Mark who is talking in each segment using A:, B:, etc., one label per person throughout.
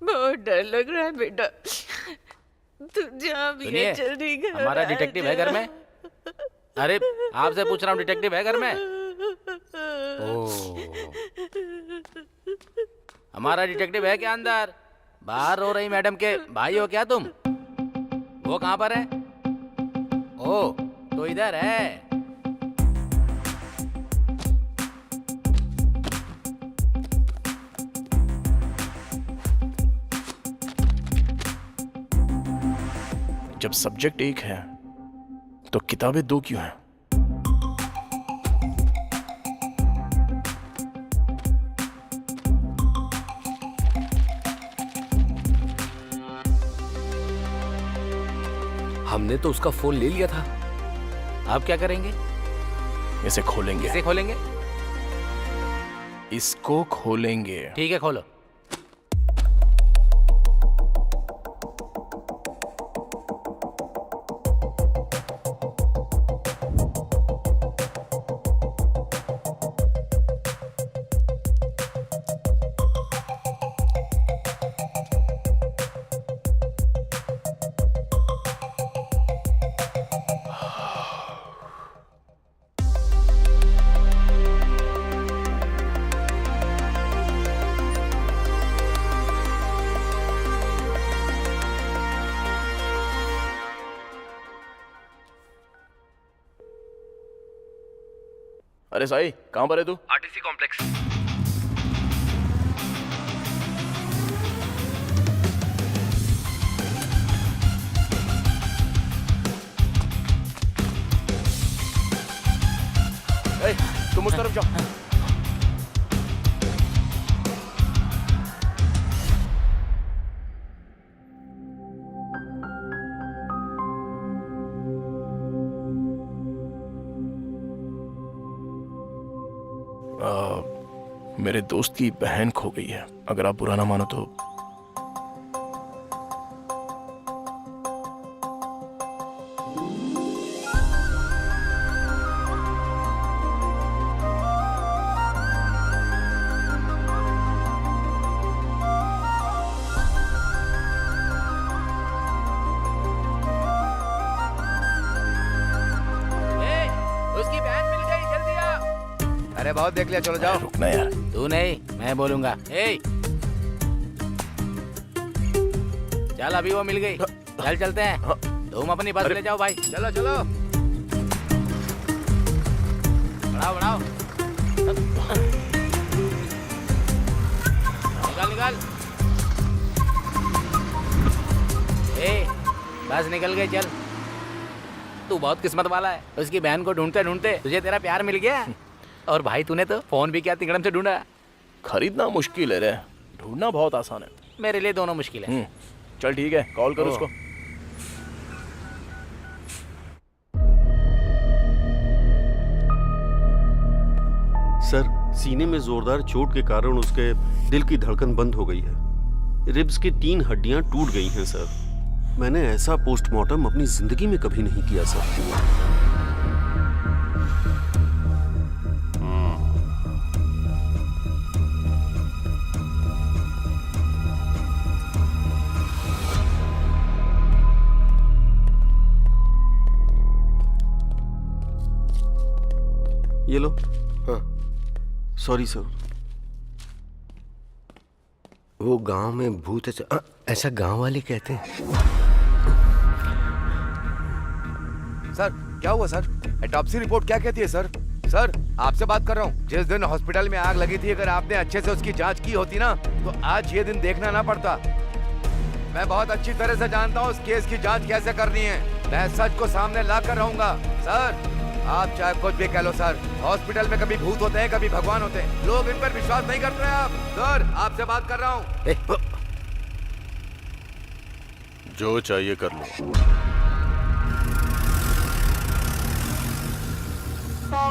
A: बहुत डर लग रहा है बेटा। तू जहाँ भी है जल्दी घर
B: हमारा डिटेक्टिव है घर में। अरे आपसे पूछ रहा हूँ, डिटेक्टिव है घर में? ओह, हमारा डिटेक्टिव है क्या अंदर? बाहर रो रही मैडम के भाई हो क्या तुम? वो कहाँ पर है? ओह, तो इधर है।
C: जब सब्जेक्ट एक है तो किताबें दो क्यों हैं?
D: हमने तो उसका फोन ले लिया था।
B: आप क्या करेंगे?
C: इसे खोलेंगे।
B: इसे खोलेंगे?
C: इसको खोलेंगे।
B: ठीक है, खोलो।
C: अरे साई, कहां पर है तू?
D: RTC complex.
C: तुम उस तरफ जाओ। मेरे दोस्त की बहन खो गई है। अगर आप बुरा ना मानो तो।
B: उसकी बहन मिल गई, जल्दी आ।
E: अरे बहुत देख लिया, चलो जाओ।
C: रुकना यार।
B: तू नहीं, मैं बोलूंगा। चल, अभी वो मिल गई। चल चलते हैं। तुम अपनी बस ले जाओ भाई।
E: चलो चलो।
B: बढ़ाओ बढ़ाओ। निकाल निकाल। बस निकल गई, चल। तू बहुत किस्मत वाला है। उसकी बहन को ढूंढते ढूंढते तुझे तेरा प्यार मिल गया। और भाई तूने तो फोन भी क्या तिकड़म से ढूंढा।
C: खरीदना मुश्किल है रे, ढूंढना बहुत आसान है।
B: मेरे लिए दोनों मुश्किल है।
C: चल ठीक है, कॉल कर उसको।
F: सर, सीने में जोरदार चोट के कारण उसके दिल की धड़कन बंद हो गई है। रिब्स की 3 हड्डियां टूट गई हैं सर। मैंने ऐसा पोस्टमार्टम अपनी जिंदगी में कभी नहीं किया सर। ये लो। हाँ, सॉरी सर।
D: वो गांव में भूत है, ऐसा गांव वाले कहते हैं।
E: सर क्या हुआ सर? ऑटोप्सी रिपोर्ट क्या कहती है सर? सर आपसे बात कर रहा हूँ। जिस दिन हॉस्पिटल में आग लगी थी, अगर आपने अच्छे से उसकी जांच की होती ना, तो आज ये दिन देखना ना पड़ता। मैं बहुत अच्छी तरह से जानता हूँ उस केस की जांच कैसे करनी है। मैं सच को सामने ला कर रहूंगा। सर आप चाहे कुछ भी कह लो सर, हॉस्पिटल में कभी भूत होते हैं, कभी भगवान होते हैं। लोग इन पर विश्वास नहीं करते हैं। आप सर, आपसे बात कर रहा हूँ।
F: जो चाहिए कर लो। ओम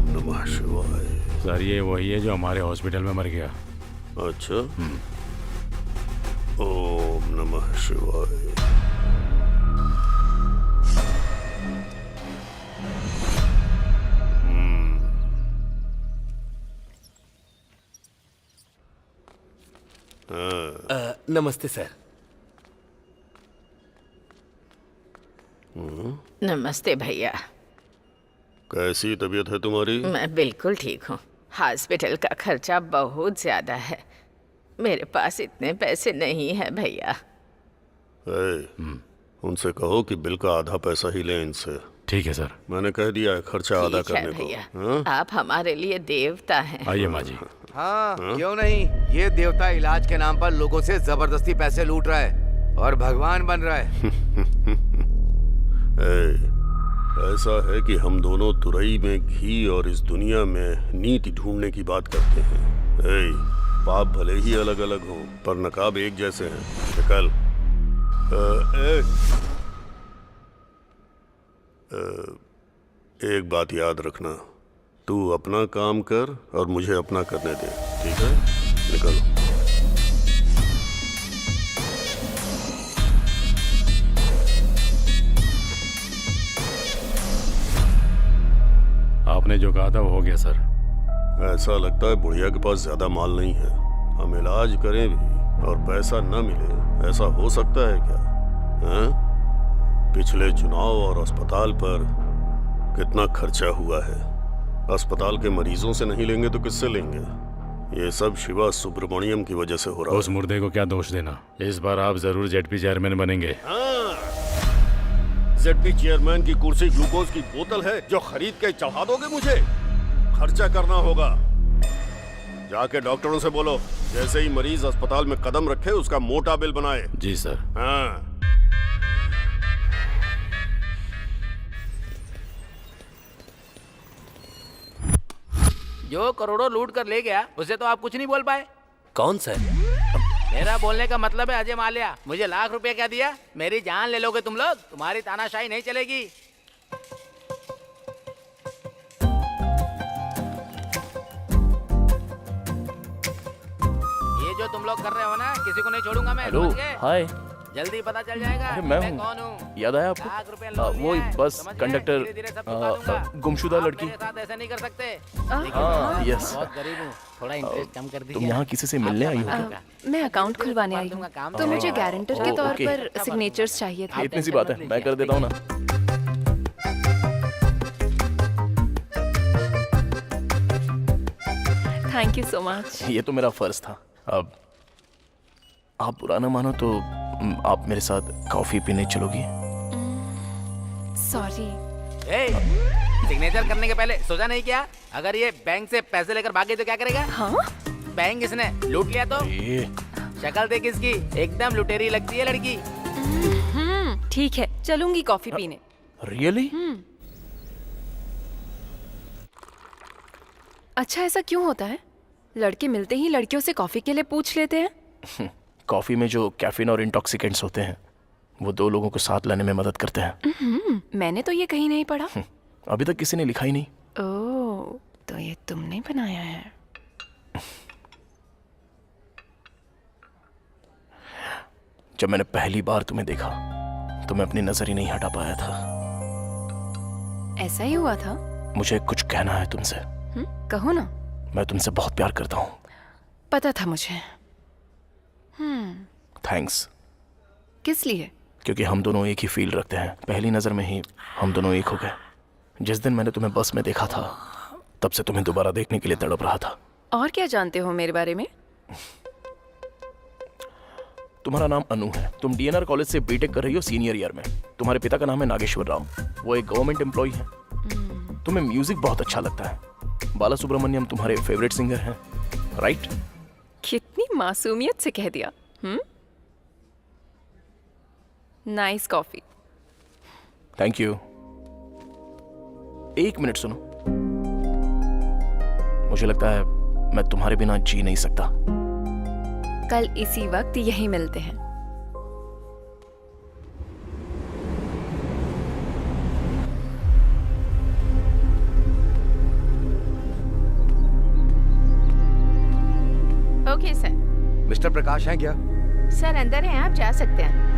F: नमः शिवाय।
G: सर ये वही है जो हमारे हॉस्पिटल में मर गया।
F: अच्छा। ओम नमः शिवाय।
D: नमस्ते सर।
A: नमस्ते भैया।
F: कैसी तबीयत है तुम्हारी?
A: मैं बिल्कुल ठीक हूँ। हॉस्पिटल का खर्चा बहुत ज्यादा है, मेरे पास इतने पैसे नहीं है भैया।
F: उनसे कहो कि बिल का आधा पैसा ही लें इनसे।
G: ठीक है सर।
F: मैंने कह दिया है खर्चा आधा
A: ठीक है
F: करने को।
A: भैया,
F: हाँ?
A: आप हमारे लिए देवता हैं।
G: आइए माँ जी।
E: हाँ, क्यों नहीं। ये देवता इलाज के नाम पर लोगों से जबरदस्ती पैसे लूट रहा है और भगवान बन रहा है।
F: ऐसा है कि हम दोनों तुरई में घी और इस दुनिया में नीति ढूंढने की बात करते हैं। पाप भले ही अलग अलग हो पर नकाब एक जैसे हैं। निकल। एक बात याद रखना, तू अपना काम कर और मुझे अपना करने दे, ठीक है? निकल।
G: आपने जो कहा था वो हो गया सर।
F: ऐसा लगता है बुढ़िया के पास ज्यादा माल नहीं है। हम इलाज करें भी और पैसा न मिले, ऐसा हो सकता है क्या? हाँ? पिछले चुनाव और अस्पताल पर कितना खर्चा हुआ है। अस्पताल के मरीजों से नहीं लेंगे तो किससे लेंगे? ये सब शिवा सुब्रमण्यम की वजह से हो रहा
G: उस मुर्दे को क्या दोष देना। इस बार आप जरूर जेडपी चेयरमैन बनेंगे।
F: जेडपी चेयरमैन की कुर्सी ग्लूकोज की बोतल है जो खरीद के चढ़ा दोगे मुझे? खर्चा करना होगा। जाके डॉक्टरों से बोलो जैसे ही मरीज अस्पताल में कदम रखे उसका मोटा बिल बनाए।
G: जी सर।
F: हाँ।
B: जो करोड़ों लूट कर ले गया उसे तो आप कुछ नहीं बोल पाए।
D: कौन सर?
B: मेरा बोलने का मतलब है अजय माल्या, मुझे लाख रुपए क्या दिया? मेरी जान ले लोगे तुम लोग? तुम्हारी तानाशाही नहीं चलेगी। ये जो तुम लोग कर रहे हो ना, किसी को नहीं छोड़ूंगा मैं।
C: हेलो,
B: समझ गए?
C: हाय।
B: जल्दी पता चल जाएगा
C: अरे मैं हूँ।
B: कौन हूँ।
C: याद आया आपको?
B: लाख रुपए लोन
C: वो
B: लिया है,
C: बस
B: समझ गए?
C: कंडक्टर,
B: धीरे-धीरे सब चुका दूंगा।
C: गुमशुदा
B: आप
C: लड़की।
B: मेरे साथ ऐसा नहीं कर सकते।
C: हाँ, यस।
B: बहुत गरीब हूँ, थोड़ा इंटरेस्ट कम कर दीजिए।
C: तुम यहाँ किसी से मिलने आई हो?
H: मैं अकाउंट खुलवाने आई हूँ, तो मुझे गारंटर के
C: ओह,
H: तौर
C: ओके।
H: पर सिग्नेचर्स चाहिए थे।
C: इतनी सी बात है, मैं कर देता हूँ ना।
H: Thank you so much.
C: ये तो मेरा फर्ज था। अब आप बुरा ना मानो तो आप मेरे साथ कॉफी पीने चलोगी?
H: सॉरी।
B: सिग्नेचर करने के पहले सोचा नहीं क्या? अगर ये बैंक से पैसे लेकर भागे तो क्या करेगा?
H: हाँ?
B: बैंक इसने लूट लिया तो?
C: ये
B: शक्ल देख इसकी, एकदम लुटेरी लगती है लड़की।
H: ठीक है, चलूंगी कॉफी पीने।
C: रियली?
H: अच्छा, ऐसा क्यों होता है? लड़के मिलते ही लड़कियों से कॉफी के लिए पूछ लेते हैं।
C: कॉफी में जो कैफीन और इंटॉक्सिकेंट्स होते हैं वो दो लोगों को साथ लाने में मदद करते हैं।
H: मैंने तो ये कहीं नहीं पढ़ा।
C: अभी तक किसी ने लिखा ही नहीं।
H: ओह, तो ये तुमने बनाया है।
C: जब मैंने पहली बार तुम्हें देखा तो मैं अपनी नजर ही नहीं हटा पाया था।
H: ऐसा ही हुआ था?
C: मुझे कुछ कहना है तुमसे।
H: कहो ना।
C: मैं तुमसे बहुत प्यार करता हूँ।
H: पता था मुझे।
C: थैंक्स।
H: किस लिए?
C: क्योंकि हम दोनों एक ही फील रखते हैं। पहली नजर में ही हम दोनों एक हो गए। जिस दिन मैंने तुम्हें बस में देखा था तब से तुम्हें दोबारा देखने के लिए तड़प रहा था।
H: और क्या जानते हो मेरे बारे में?
C: तुम्हारा नाम अनु है। तुम डीएनआर कॉलेज से बीटेक कर रही हो सीनियर ईयर में। तुम्हारे पिता का नाम है नागेश्वर राव, वो एक गवर्नमेंट एम्प्लॉय है। तुम्हें म्यूजिक बहुत अच्छा लगता है। बाला सुब्रमण्यम तुम्हारे फेवरेट सिंगर हैं, राइट?
H: कितनी मासूमियत से कह दिया। Nice coffee.
C: Thank you. एक मिनट सुनो, मुझे लगता है मैं तुम्हारे बिना जी नहीं सकता।
H: कल इसी वक्त यहीं मिलते हैं।
A: Okay sir.
E: मिस्टर प्रकाश हैं क्या?
A: सर अंदर हैं, आप जा सकते हैं।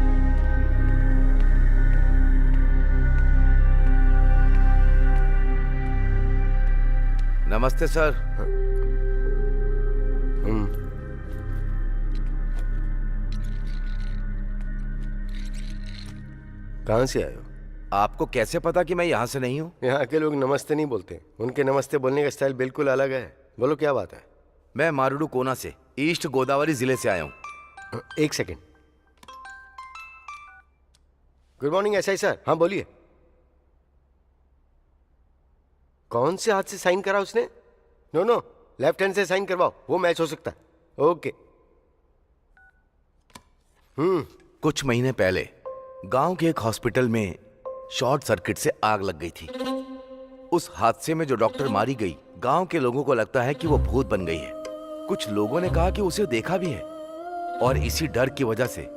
E: नमस्ते सर।
D: कहाँ से आए हो?
E: आपको कैसे पता कि मैं यहाँ से नहीं हूँ?
D: यहाँ के लोग नमस्ते नहीं बोलते, उनके नमस्ते बोलने का स्टाइल बिल्कुल अलग है। बोलो क्या बात है?
E: मैं मारुडू कोना से, ईस्ट गोदावरी जिले से आया हूँ।
D: एक second. Good morning SI sir. हाँ बोलिए। कौन से हाथ से साइन करा उसने? नो नो, लेफ्ट हैंड से साइन करवाओ, वो मैच हो सकता है। ओके।
E: कुछ महीने पहले गांव के एक हॉस्पिटल में शॉर्ट सर्किट से आग लग गई थी। उस हादसे में जो डॉक्टर मारी गई, गांव के लोगों को लगता है कि वो भूत बन गई है। कुछ लोगों ने कहा कि उसे देखा भी है, और इसी डर की वजह से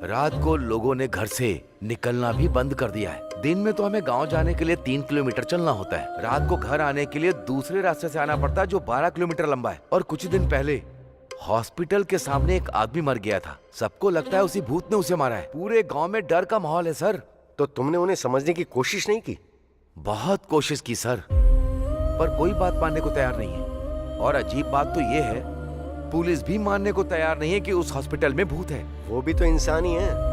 E: रात को लोगों ने घर से निकलना भी बंद कर दिया है। दिन में तो हमें गांव जाने के लिए 3 किलोमीटर चलना होता है, रात को घर आने के लिए दूसरे रास्ते से आना पड़ता है जो 12 किलोमीटर लंबा है। और कुछ दिन पहले हॉस्पिटल के सामने एक आदमी मर गया था। सबको लगता है उसी भूत ने उसे मारा है। पूरे गांव में डर का माहौल है सर।
D: तो तुमने उन्हें समझने की कोशिश नहीं की?
E: बहुत कोशिश की सर, पर कोई बात मानने को तैयार नहीं है। और अजीब बात तो ये है, पुलिस भी मानने को तैयार नहीं है कि उस हॉस्पिटल में भूत है।
D: वो भी तो इंसान ही है।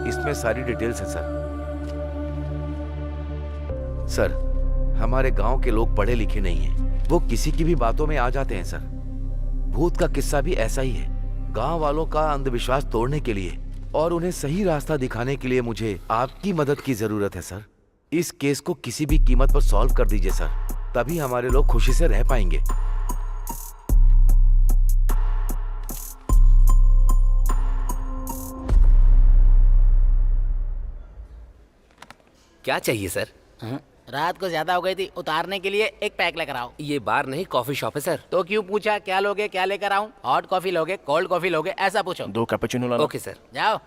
E: इसमें सारी डिटेल्स है सर। सर, हमारे गांव के लोग पढ़े लिखे नहीं हैं, वो किसी की भी बातों में आ जाते हैं सर। भूत का किस्सा भी ऐसा ही है। गांव वालों का अंधविश्वास तोड़ने के लिए और उन्हें सही रास्ता दिखाने के लिए मुझे आपकी मदद की जरूरत है सर। इस केस को किसी भी कीमत पर सॉल्व कर दीजिए सर, तभी हमारे लोग खुशी से रह पाएंगे।
I: क्या चाहिए सर?
B: रात को ज्यादा हो गई थी, उतारने के लिए एक पैक लेकर आओ।
I: ये बार नहीं कॉफी शॉप है सर।
B: तो क्यों पूछा क्या लोगे, क्या लेकर आऊं? हॉट कॉफी लोगे, कोल्ड कॉफी लोगे, ऐसा पूछो।
C: 2 कैपुचिनो लाना।
I: Okay sir.
B: जाओ।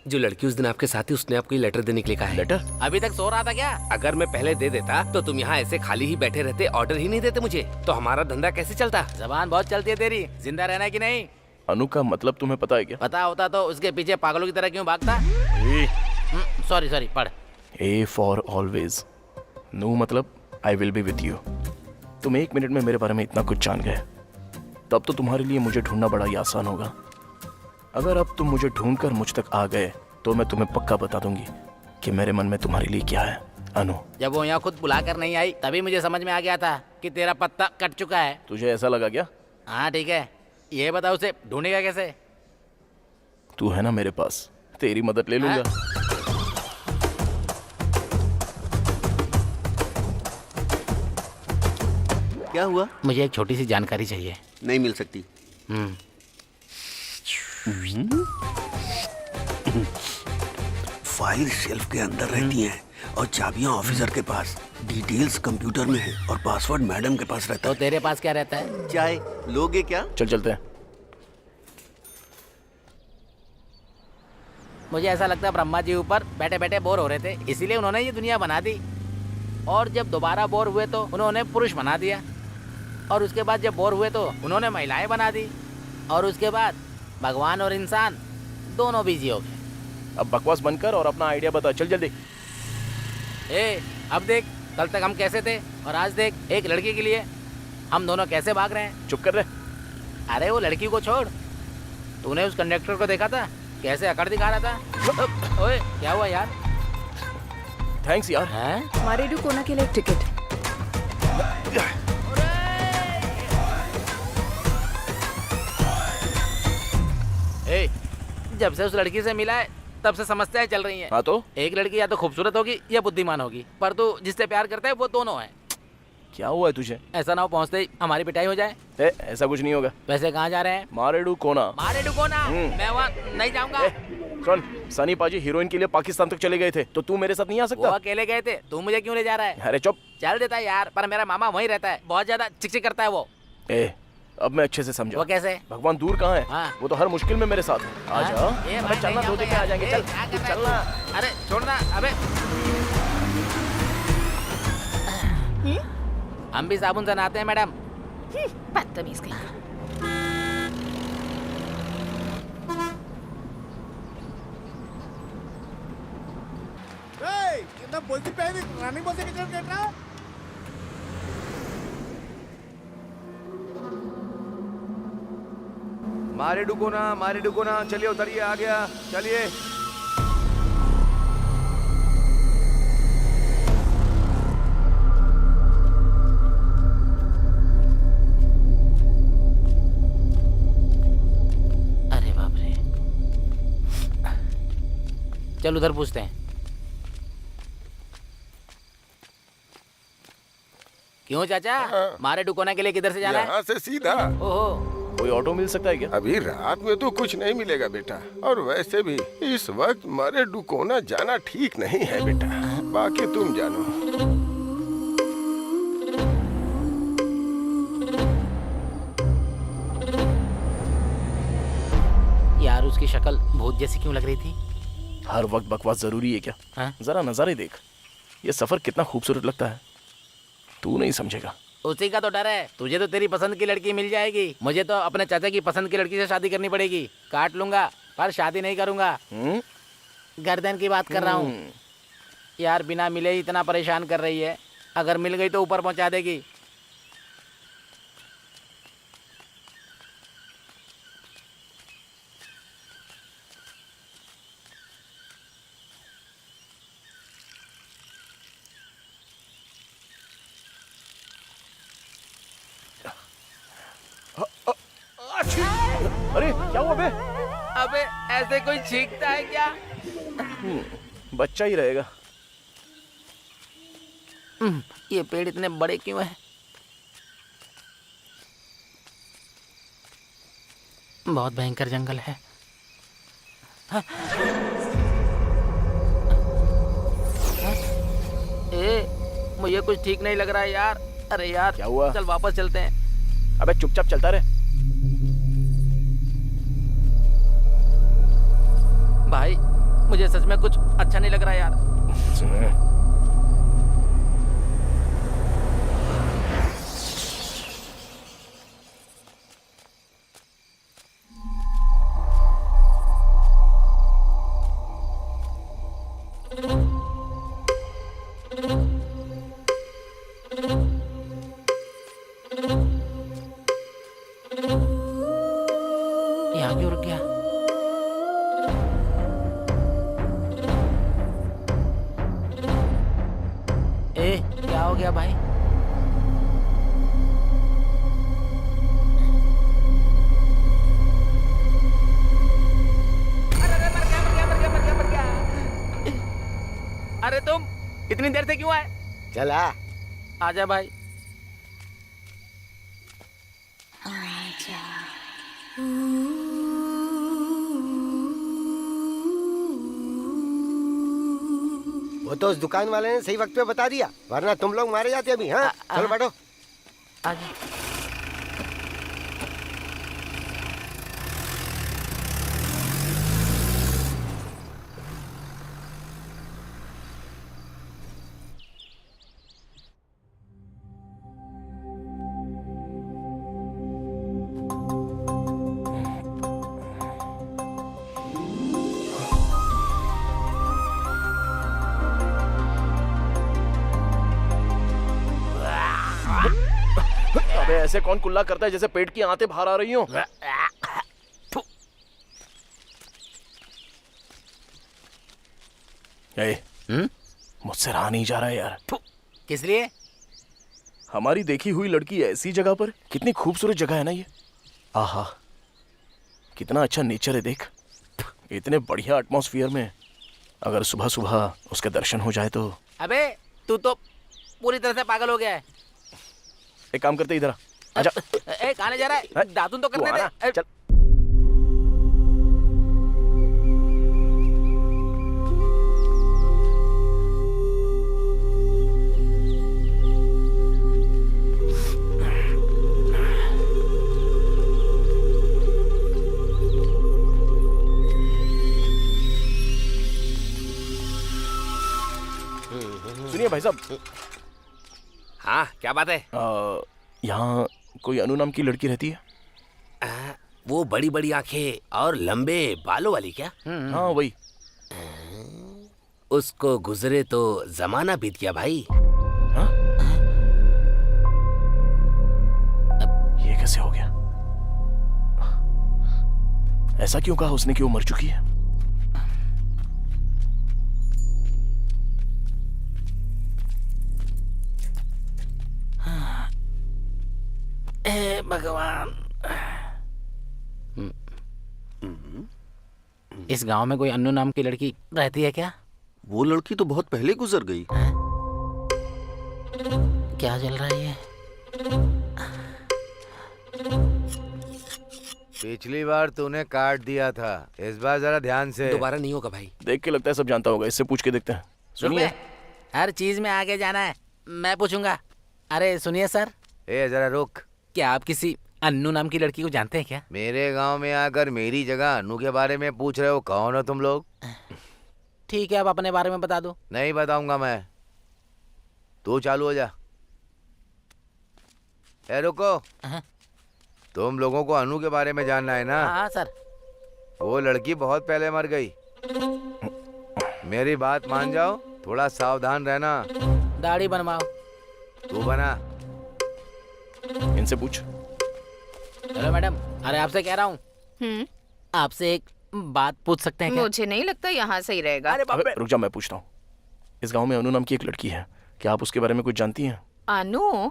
I: जो लड़की उस दिन आपके साथ थी उसने आपको ये लेटर देने के लिए कहा है।
C: लेटर?
B: अभी तक सो रहा था क्या?
I: अगर मैं पहले दे देता तो तुम यहाँ ऐसे खाली ही बैठे रहते, ऑर्डर ही नहीं देते मुझे, तो हमारा धंधा कैसे चलता?
B: जबान बहुत चलती है तेरी, जिंदा रहना है कि नहीं?
C: अनु का मतलब तुम्हें पता है क्या?
B: पता होता तो उसके पीछे पागलों की तरह क्यों भागता? सॉरी सॉरी, पढ़।
C: A for always. नो मतलब I will be with you. तुम 1 मिनट में मेरे बारे में इतना कुछ जान गए, तब तो तुम्हारे लिए मुझे ढूंढना बड़ा ही आसान होगा। अगर अब तुम मुझे ढूंढकर मुझ तक आ गए तो मैं तुम्हें पक्का बता दूंगी कि मेरे मन में तुम्हारे लिए क्या है। अनु,
B: जब वो यहाँ खुद बुलाकर नहीं आई तभी मुझे समझ में आ गया था कि तेरा पत्ता कट चुका है।
C: तुझे ऐसा लगा क्या?
B: हाँ ठीक है, ये बताओ उसे ढूंढेगा कैसे?
C: तू है ना मेरे पास, तेरी मदद ले लूंगा।
F: क्या हुआ?
B: मुझे एक छोटी सी जानकारी चाहिए।
F: नहीं मिल सकती। फाइल शेल्फ के अंदर रहती हैं और चाबियां ऑफिसर के पास, डिटेल्स कंप्यूटर में है और पासवर्ड मैडम के पास रहता
B: तो तेरे पास क्या रहता है?
F: चाय लोगे क्या?
C: चल चलते हैं।
B: मुझे ऐसा लगता है ब्रह्मा जी ऊपर बैठे बैठे बोर हो रहे थे, इसीलिए उन्होंने ये दुनिया बना दी। और जब दोबारा बोर हुए तो उन्होंने पुरुष बना दिया, और उसके बाद जब बोर हुए तो उन्होंने महिलाएं बना दी, और उसके बाद भगवान और इंसान दोनों बिजी हो गए।
C: अब बकवास बनकर और अपना आइडिया बता, चल जल्दी।
B: अब देख, कल तक हम कैसे थे और आज देख, एक लड़की के लिए हम दोनों कैसे भाग रहे हैं।
C: चुप कर रहे।
B: अरे वो लड़की को छोड़, तूने उस कंडक्टर को देखा था कैसे अकड़ दिखा रहा था? ओए क्या हुआ यार?
C: थैंक्स यार।
B: हैं?
H: मारेडू कोना के लिए एक टिकट।
B: जब से उस लड़की से मिला है तब से समस्याएं चल रही हैं।
C: हाँ तो
B: एक लड़की या तो खूबसूरत होगी या बुद्धिमान होगी, पर तू जिससे प्यार करता है वो दोनों है।
C: क्या हुआ है तुझे?
B: ऐसा ना हो पहुंचते ही हमारी पिटाई हो जाए।
C: ऐसा कुछ नहीं होगा।
B: वैसे कहाँ जा रहे हैं?
C: मारेडू कोना।
B: मारेडू कोना? मैं वहाँ नहीं जाऊंगा।
C: सुन, सनी पाजी हीरोइन के लिए पाकिस्तान तक चले गए थे, तो तू मेरे साथ नहीं आ
B: वो
C: सकता?
B: अकेले गए थे, तू मुझे क्यों ले जा रहा है?
C: अरे चुप।
B: चल देता है यार, पर मेरा मामा वहीं रहता है, बहुत ज्यादा चिकचिक करता है वो।
C: अब मैं अच्छे से समझा।
B: वो कैसे?
C: भगवान दूर कहाँ है?
B: हाँ।
C: वो तो हर मुश्किल में मेरे साथ है। आजा।
B: ए
C: अबे
B: भाई,
C: चलना,
B: नहीं
C: 2 दिन में
B: जाऊंगा
C: आ जाएंगे।
B: यार।
C: चल
B: क्या कर रहा है
C: चलना।
B: तू? अरे छोड़ना। अबे हम भी साबुन से नहाते हैं मैडम।
A: बदतमीज कहीं का।
E: मारे डुको ना, चलिए उतरिए, आ गया, चलिए।
B: अरे बाप रे, चल उधर पूछते हैं। क्यों चाचा? मारे डुकोना के लिए किधर से जाना है?
J: यहाँ से सीधा।
B: ओहो,
C: कोई ऑटो मिल सकता है क्या?
J: अभी रात में तो कुछ नहीं मिलेगा बेटा, और वैसे भी इस वक्त मारे डुकोना जाना ठीक नहीं है बेटा, बाकी तुम जानो।
B: यार उसकी शक्ल भूत जैसी क्यों लग रही थी?
C: हर वक्त बकवास जरूरी है क्या?
B: हाँ?
C: जरा नजारे देख, ये सफर कितना खूबसूरत लगता है, तू नहीं समझेगा।
B: उसी का तो डर है। तुझे तो तेरी पसंद की लड़की मिल जाएगी, मुझे तो अपने चाचा की पसंद की लड़की से शादी करनी पड़ेगी। काट लूंगा पर शादी नहीं करूंगा। गर्दन की बात कर रहा हूँ यार, बिना मिले ही इतना परेशान कर रही है, अगर मिल गई तो ऊपर पहुंचा देगी।
C: अरे क्या हुआ बे?
B: अबे ऐसे कोई छींकता है क्या?
C: बच्चा ही रहेगा।
B: ये पेड़ इतने बड़े क्यों हैं? बहुत भयंकर जंगल है। हाँ। मुझे कुछ ठीक नहीं लग रहा है यार। अरे यार
C: क्या हुआ?
B: चल वापस चलते हैं।
C: अबे चुपचाप चलता रहे।
B: भाई मुझे सच में कुछ अच्छा नहीं लग रहा यार। यहाँ क्यों रुक गया? क्या हो गया भाई? अरे तुम इतनी देर से क्यों आए?
D: चला
B: आजा भाई।
D: वो तो उस दुकान वाले ने सही वक्त पे बता दिया, वरना तुम लोग मारे जाते अभी। हाँ चलो बैठो।
B: आजा।
C: अबे ऐसे कौन कुल्ला करता है जैसे पेट की आंतें बाहर आ रही हो? मुझसे रहा नहीं जा रहा है यार।
B: किस लिए?
C: हमारी देखी हुई लड़की ऐसी जगह पर, कितनी खूबसूरत जगह है ना ये। आहा कितना अच्छा नेचर है देख। इतने बढ़िया एटमॉस्फेयर में अगर सुबह सुबह उसके दर्शन हो जाए तो।
B: अबे तू तो पूरी तरह से पागल हो गया है।
C: एक काम करते इधर आ। आजा।
B: ए कहाँ ले जा रहा है? दातुन तो
C: तू
B: करने
C: आ ना,
B: दे।
C: चल। सुनिए भाई साहब,
I: हाँ क्या बात है?
C: यहाँ कोई अनु नाम की लड़की रहती है?
I: वो बड़ी बड़ी आंखें और लंबे बालों वाली क्या?
C: हाँ वही।
I: उसको गुजरे तो जमाना बीत गया भाई।
C: हाँ? ये कैसे हो गया? ऐसा क्यों कहा उसने कि वो मर चुकी है?
B: ए भगवान, इस गांव में कोई अन्नू नाम की लड़की रहती है क्या?
F: वो लड़की तो बहुत पहले गुजर गई।
B: क्या चल रहा है ये?
E: पिछली बार तूने काट दिया था, इस बार जरा ध्यान से।
I: दोबारा नहीं होगा भाई।
C: देख के लगता है सब जानता होगा, इससे पूछ के देखते हैं। सुनिए।
B: हर चीज में आगे जाना है, मैं पूछूंगा। अरे सुनिए सर।
E: ए जरा रुक।
B: क्या आप किसी अन्नू नाम की लड़की को जानते हैं क्या?
E: मेरे गांव में आकर मेरी जगह अनु के बारे में पूछ रहे हो? कौन हो तुम लोग?
B: ठीक है, आप अपने बारे में बता दो।
E: नहीं बताऊंगा मैं, तू चालू हो जा। ए रुको, तुम लोगों को अनु के बारे में जानना है ना?
B: हाँ सर।
E: वो लड़की बहुत पहले मर गई। मेरी बात मान जाओ, थोड़ा सावधान रहना।
B: दाढ़ी बनवाओ।
E: तू बना।
C: इनसे पूछ।
B: हेलो मैडम, अरे आपसे कह रहा हूँ, आपसे एक बात पूछ सकते हैं क्या?
A: मुझे नहीं लगता यहाँ सही रहेगा।
C: अबे, रुक जा, मैं पूछता हूँ। इस गांव में अनु नाम की एक लड़की है, क्या आप उसके बारे में कुछ जानती हैं?
A: अनु?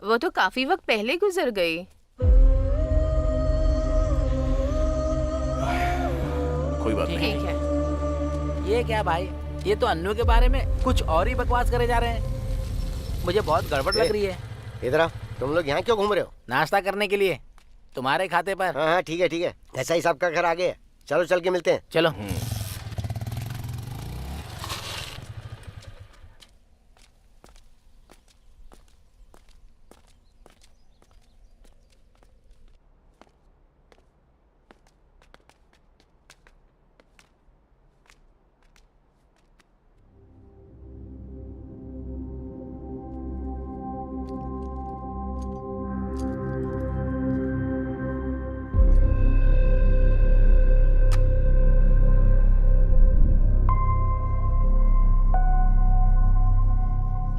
A: वो तो काफी वक्त पहले गुजर गई।
C: कोई बात नहीं।
A: ठीक है।
B: ये क्या भाई, ये तो अन्नू के बारे में कुछ और ही बकवास करे जा रहे हैं। मुझे बहुत गड़बड़ लग रही है।
D: इधर आओ। तुम लोग यहाँ क्यों घूम रहे हो?
B: नाश्ता करने के लिए, तुम्हारे खाते पर।
D: हाँ हाँ ठीक है ठीक है, ऐसा ही सबका घर आगे है। चलो चल के मिलते हैं।
B: चलो।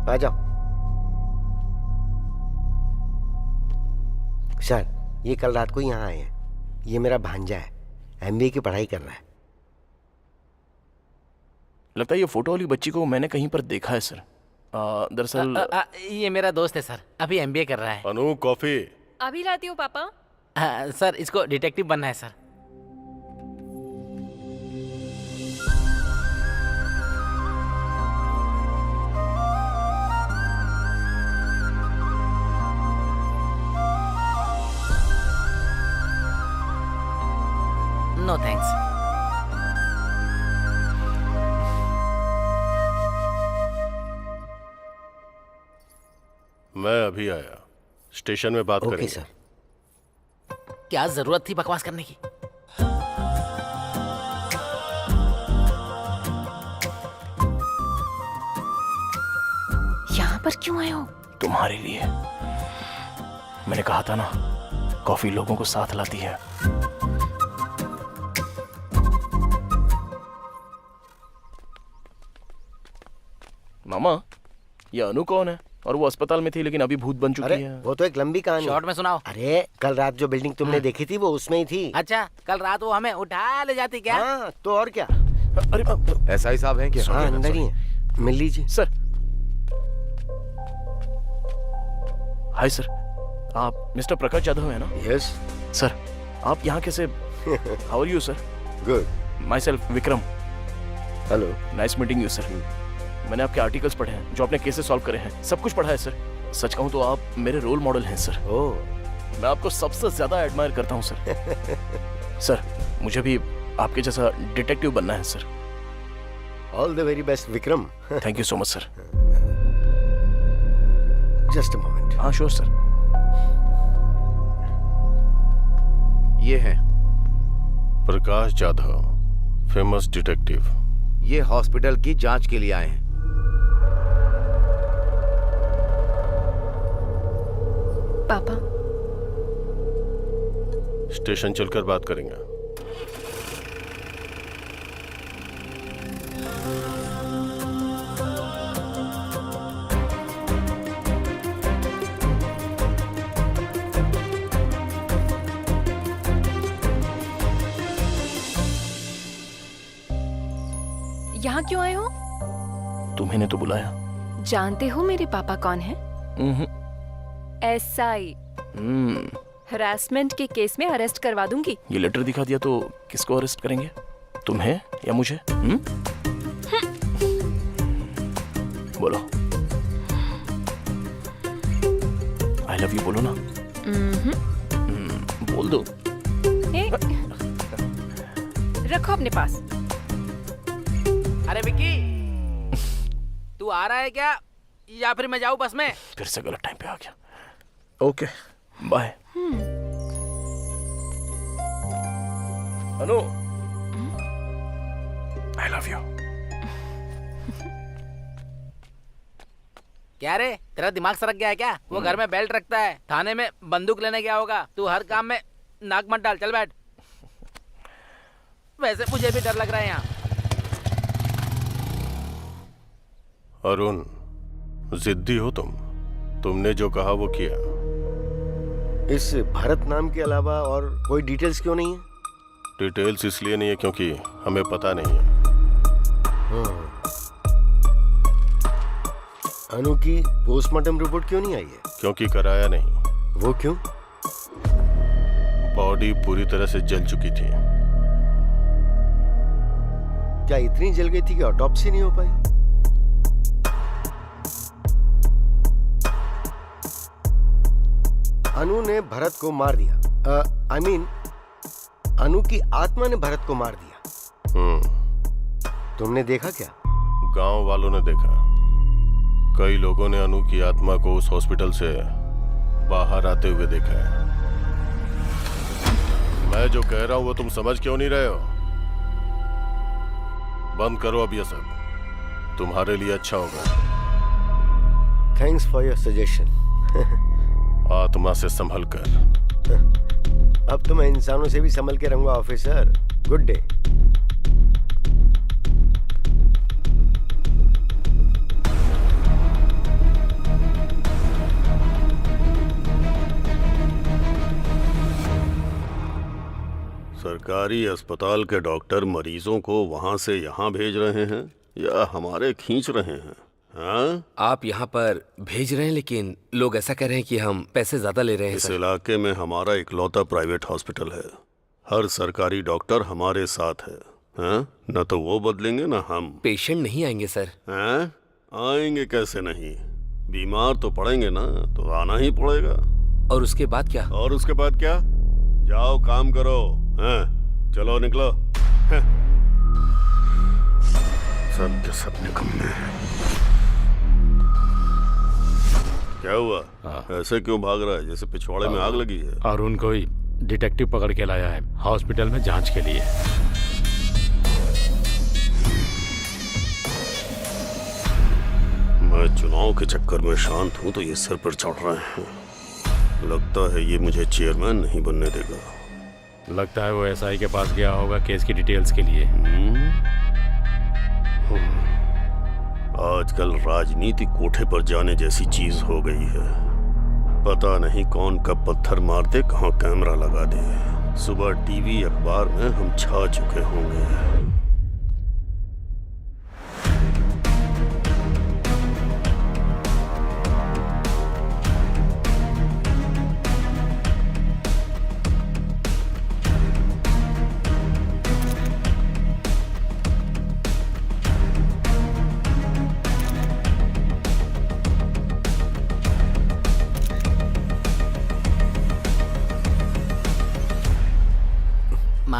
D: आ जाओ। सर, ये कल रात को यहाँ आए हैं। ये मेरा भांजा है, एमबीए की पढ़ाई कर रहा है।
C: लगता है ये फोटो वाली बच्ची को मैंने कहीं पर देखा है सर। दरअसल
B: ये मेरा दोस्त है सर, अभी एमबीए कर रहा है।
G: अनु कॉफी।
H: अभी लाती हूँ पापा।
B: सर इसको डिटेक्टिव बनना है सर। No thanks.
G: मैं अभी आया, स्टेशन में बात
D: ओके
G: करेंगे।
D: सर।
B: क्या जरूरत थी बकवास करने की?
H: यहाँ पर क्यों आए हो?
C: तुम्हारे लिए। मैंने कहा था ना, कॉफी लोगों को साथ लाती है। मामा, ये अनु कौन है? और वो अस्पताल में थी लेकिन अभी भूत बन चुकी
D: अरे
C: है।
D: वो तो एक लंबी कहानी।
B: शॉर्ट में सुनाओ।
D: अरे कल रात जो बिल्डिंग तुमने देखी थी वो उसमें ही थी।
B: अच्छा, कल रात वो हमें उठा ले जाती क्या?
D: हाँ तो और क्या।
C: अरे
E: ऐसा ही साहब है क्या?
D: हाँ अंदर ही है, मिल लीजिए।
C: सर, हाय सर, आप मिस्टर प्रकाश यादव है ना?
D: यस
C: सर, आप यहाँ कैसे? How are you sir?
D: Good.
C: Myself Vikram.
D: Hello.
C: Nice meeting you sir. मैंने आपके आर्टिकल्स पढ़े हैं, जो आपने केसेस सॉल्व करे हैं, सब कुछ पढ़ा है सर। सच कहूं तो आप मेरे रोल मॉडल हैं सर।
D: ओह,
C: मैं आपको सबसे ज्यादा एडमायर करता हूं सर। सर मुझे भी आपके जैसा डिटेक्टिव बनना है sir.
D: All the very best Vikram.
C: Thank you so much sir.
D: Just a moment.
C: हाँ श्योर सर।
E: ये है,
J: प्रकाश जाधव, फेमस डिटेक्टिव।
E: ये हॉस्पिटल की जांच के लिए आए हैं।
H: पापा,
J: स्टेशन चलकर बात करेंगे।
H: यहाँ क्यों आए हो?
C: तुम्हें तो बुलाया।
H: जानते हो मेरे पापा कौन है? SI। हरासमेंट के केस में अरेस्ट करवा दूंगी।
C: ये लेटर दिखा दिया तो किसको अरेस्ट करेंगे? तुम्हें या मुझे? बोलो। आई लव यू बोलो ना। बोल दो।
H: ए, रखो अपने पास।
B: अरे विक्की, तू आ रहा है क्या या फिर मैं जाऊं बस में?
C: फिर से गलत टाइम पे आ गया। Okay bye. Anu, I love you.
B: क्या रे, तेरा दिमाग सरक गया है क्या? वो घर में बेल्ट रखता है, थाने में बंदूक लेने गया होगा। तू हर काम में नाक मत डाल, चल बैठ। वैसे मुझे भी डर लग रहा है यहाँ।
J: अरुण, जिद्दी हो तुम। तुमने जो कहा वो किया।
D: इस भरत नाम के अलावा और कोई डिटेल्स क्यों नहीं है?
J: डिटेल्स इसलिए नहीं है क्योंकि हमें पता नहीं है।
D: अनु की पोस्टमार्टम रिपोर्ट क्यों नहीं आई है?
J: क्योंकि कराया नहीं।
D: वो क्यों?
J: बॉडी पूरी तरह से जल चुकी थी।
D: क्या इतनी जल गई थी कि ऑटोप्सी नहीं हो पाई? अनु ने भरत को मार दिया। आई मीन अनु की आत्मा ने भरत को मार दिया। तुमने देखा क्या?
J: गांव वालों ने देखा। कई लोगों ने अनु की आत्मा को उस हॉस्पिटल से बाहर आते हुए देखा है। मैं जो कह रहा हूं वो तुम समझ क्यों नहीं रहे हो? बंद करो अब ये सब, तुम्हारे लिए अच्छा होगा।
D: Thanks for your suggestion.
J: आत्मा से संभल कर।
D: अब तो मैं इंसानों से भी संभल के रहूंगा ऑफिसर। Good day.
F: सरकारी अस्पताल के डॉक्टर मरीजों को वहां से यहाँ भेज रहे हैं या हमारे खींच रहे हैं? हाँ?
I: आप यहाँ पर भेज रहे हैं, लेकिन लोग ऐसा कह रहे हैं कि हम पैसे ज्यादा ले रहे हैं।
F: इस
I: सर,
F: इलाके में हमारा इकलौता प्राइवेट हॉस्पिटल है। हर सरकारी डॉक्टर हमारे साथ है। हाँ? न तो वो बदलेंगे न हम।
I: पेशेंट नहीं आएंगे सर।
F: हाँ? आएंगे कैसे नहीं? बीमार तो पड़ेंगे ना, तो आना ही पड़ेगा।
I: और उसके बाद क्या?
F: और उसके बाद क्या? जाओ काम करो। हाँ? चलो निकलो। हाँ? सब के सब निकम्मे हैं। क्या हुआ? ऐसे क्यों भाग रहा है जैसे पिछवाड़े में आग लगी है?
G: अरुण कोई डिटेक्टिव पकड़ के लाया है हॉस्पिटल में जांच के लिए।
F: मैं चुनाव के चक्कर में शांत हूं तो ये सिर पर चढ़ रहे हैं। लगता है ये मुझे चेयरमैन नहीं बनने देगा।
G: लगता है वो SI के पास गया होगा केस की डिटेल्स के लिए।
F: आजकल राजनीति कोठे पर जाने जैसी चीज हो गई है। पता नहीं कौन कब पत्थर मार दे, कहाँ कैमरा लगा दे। सुबह टीवी अखबार में हम छा चुके होंगे।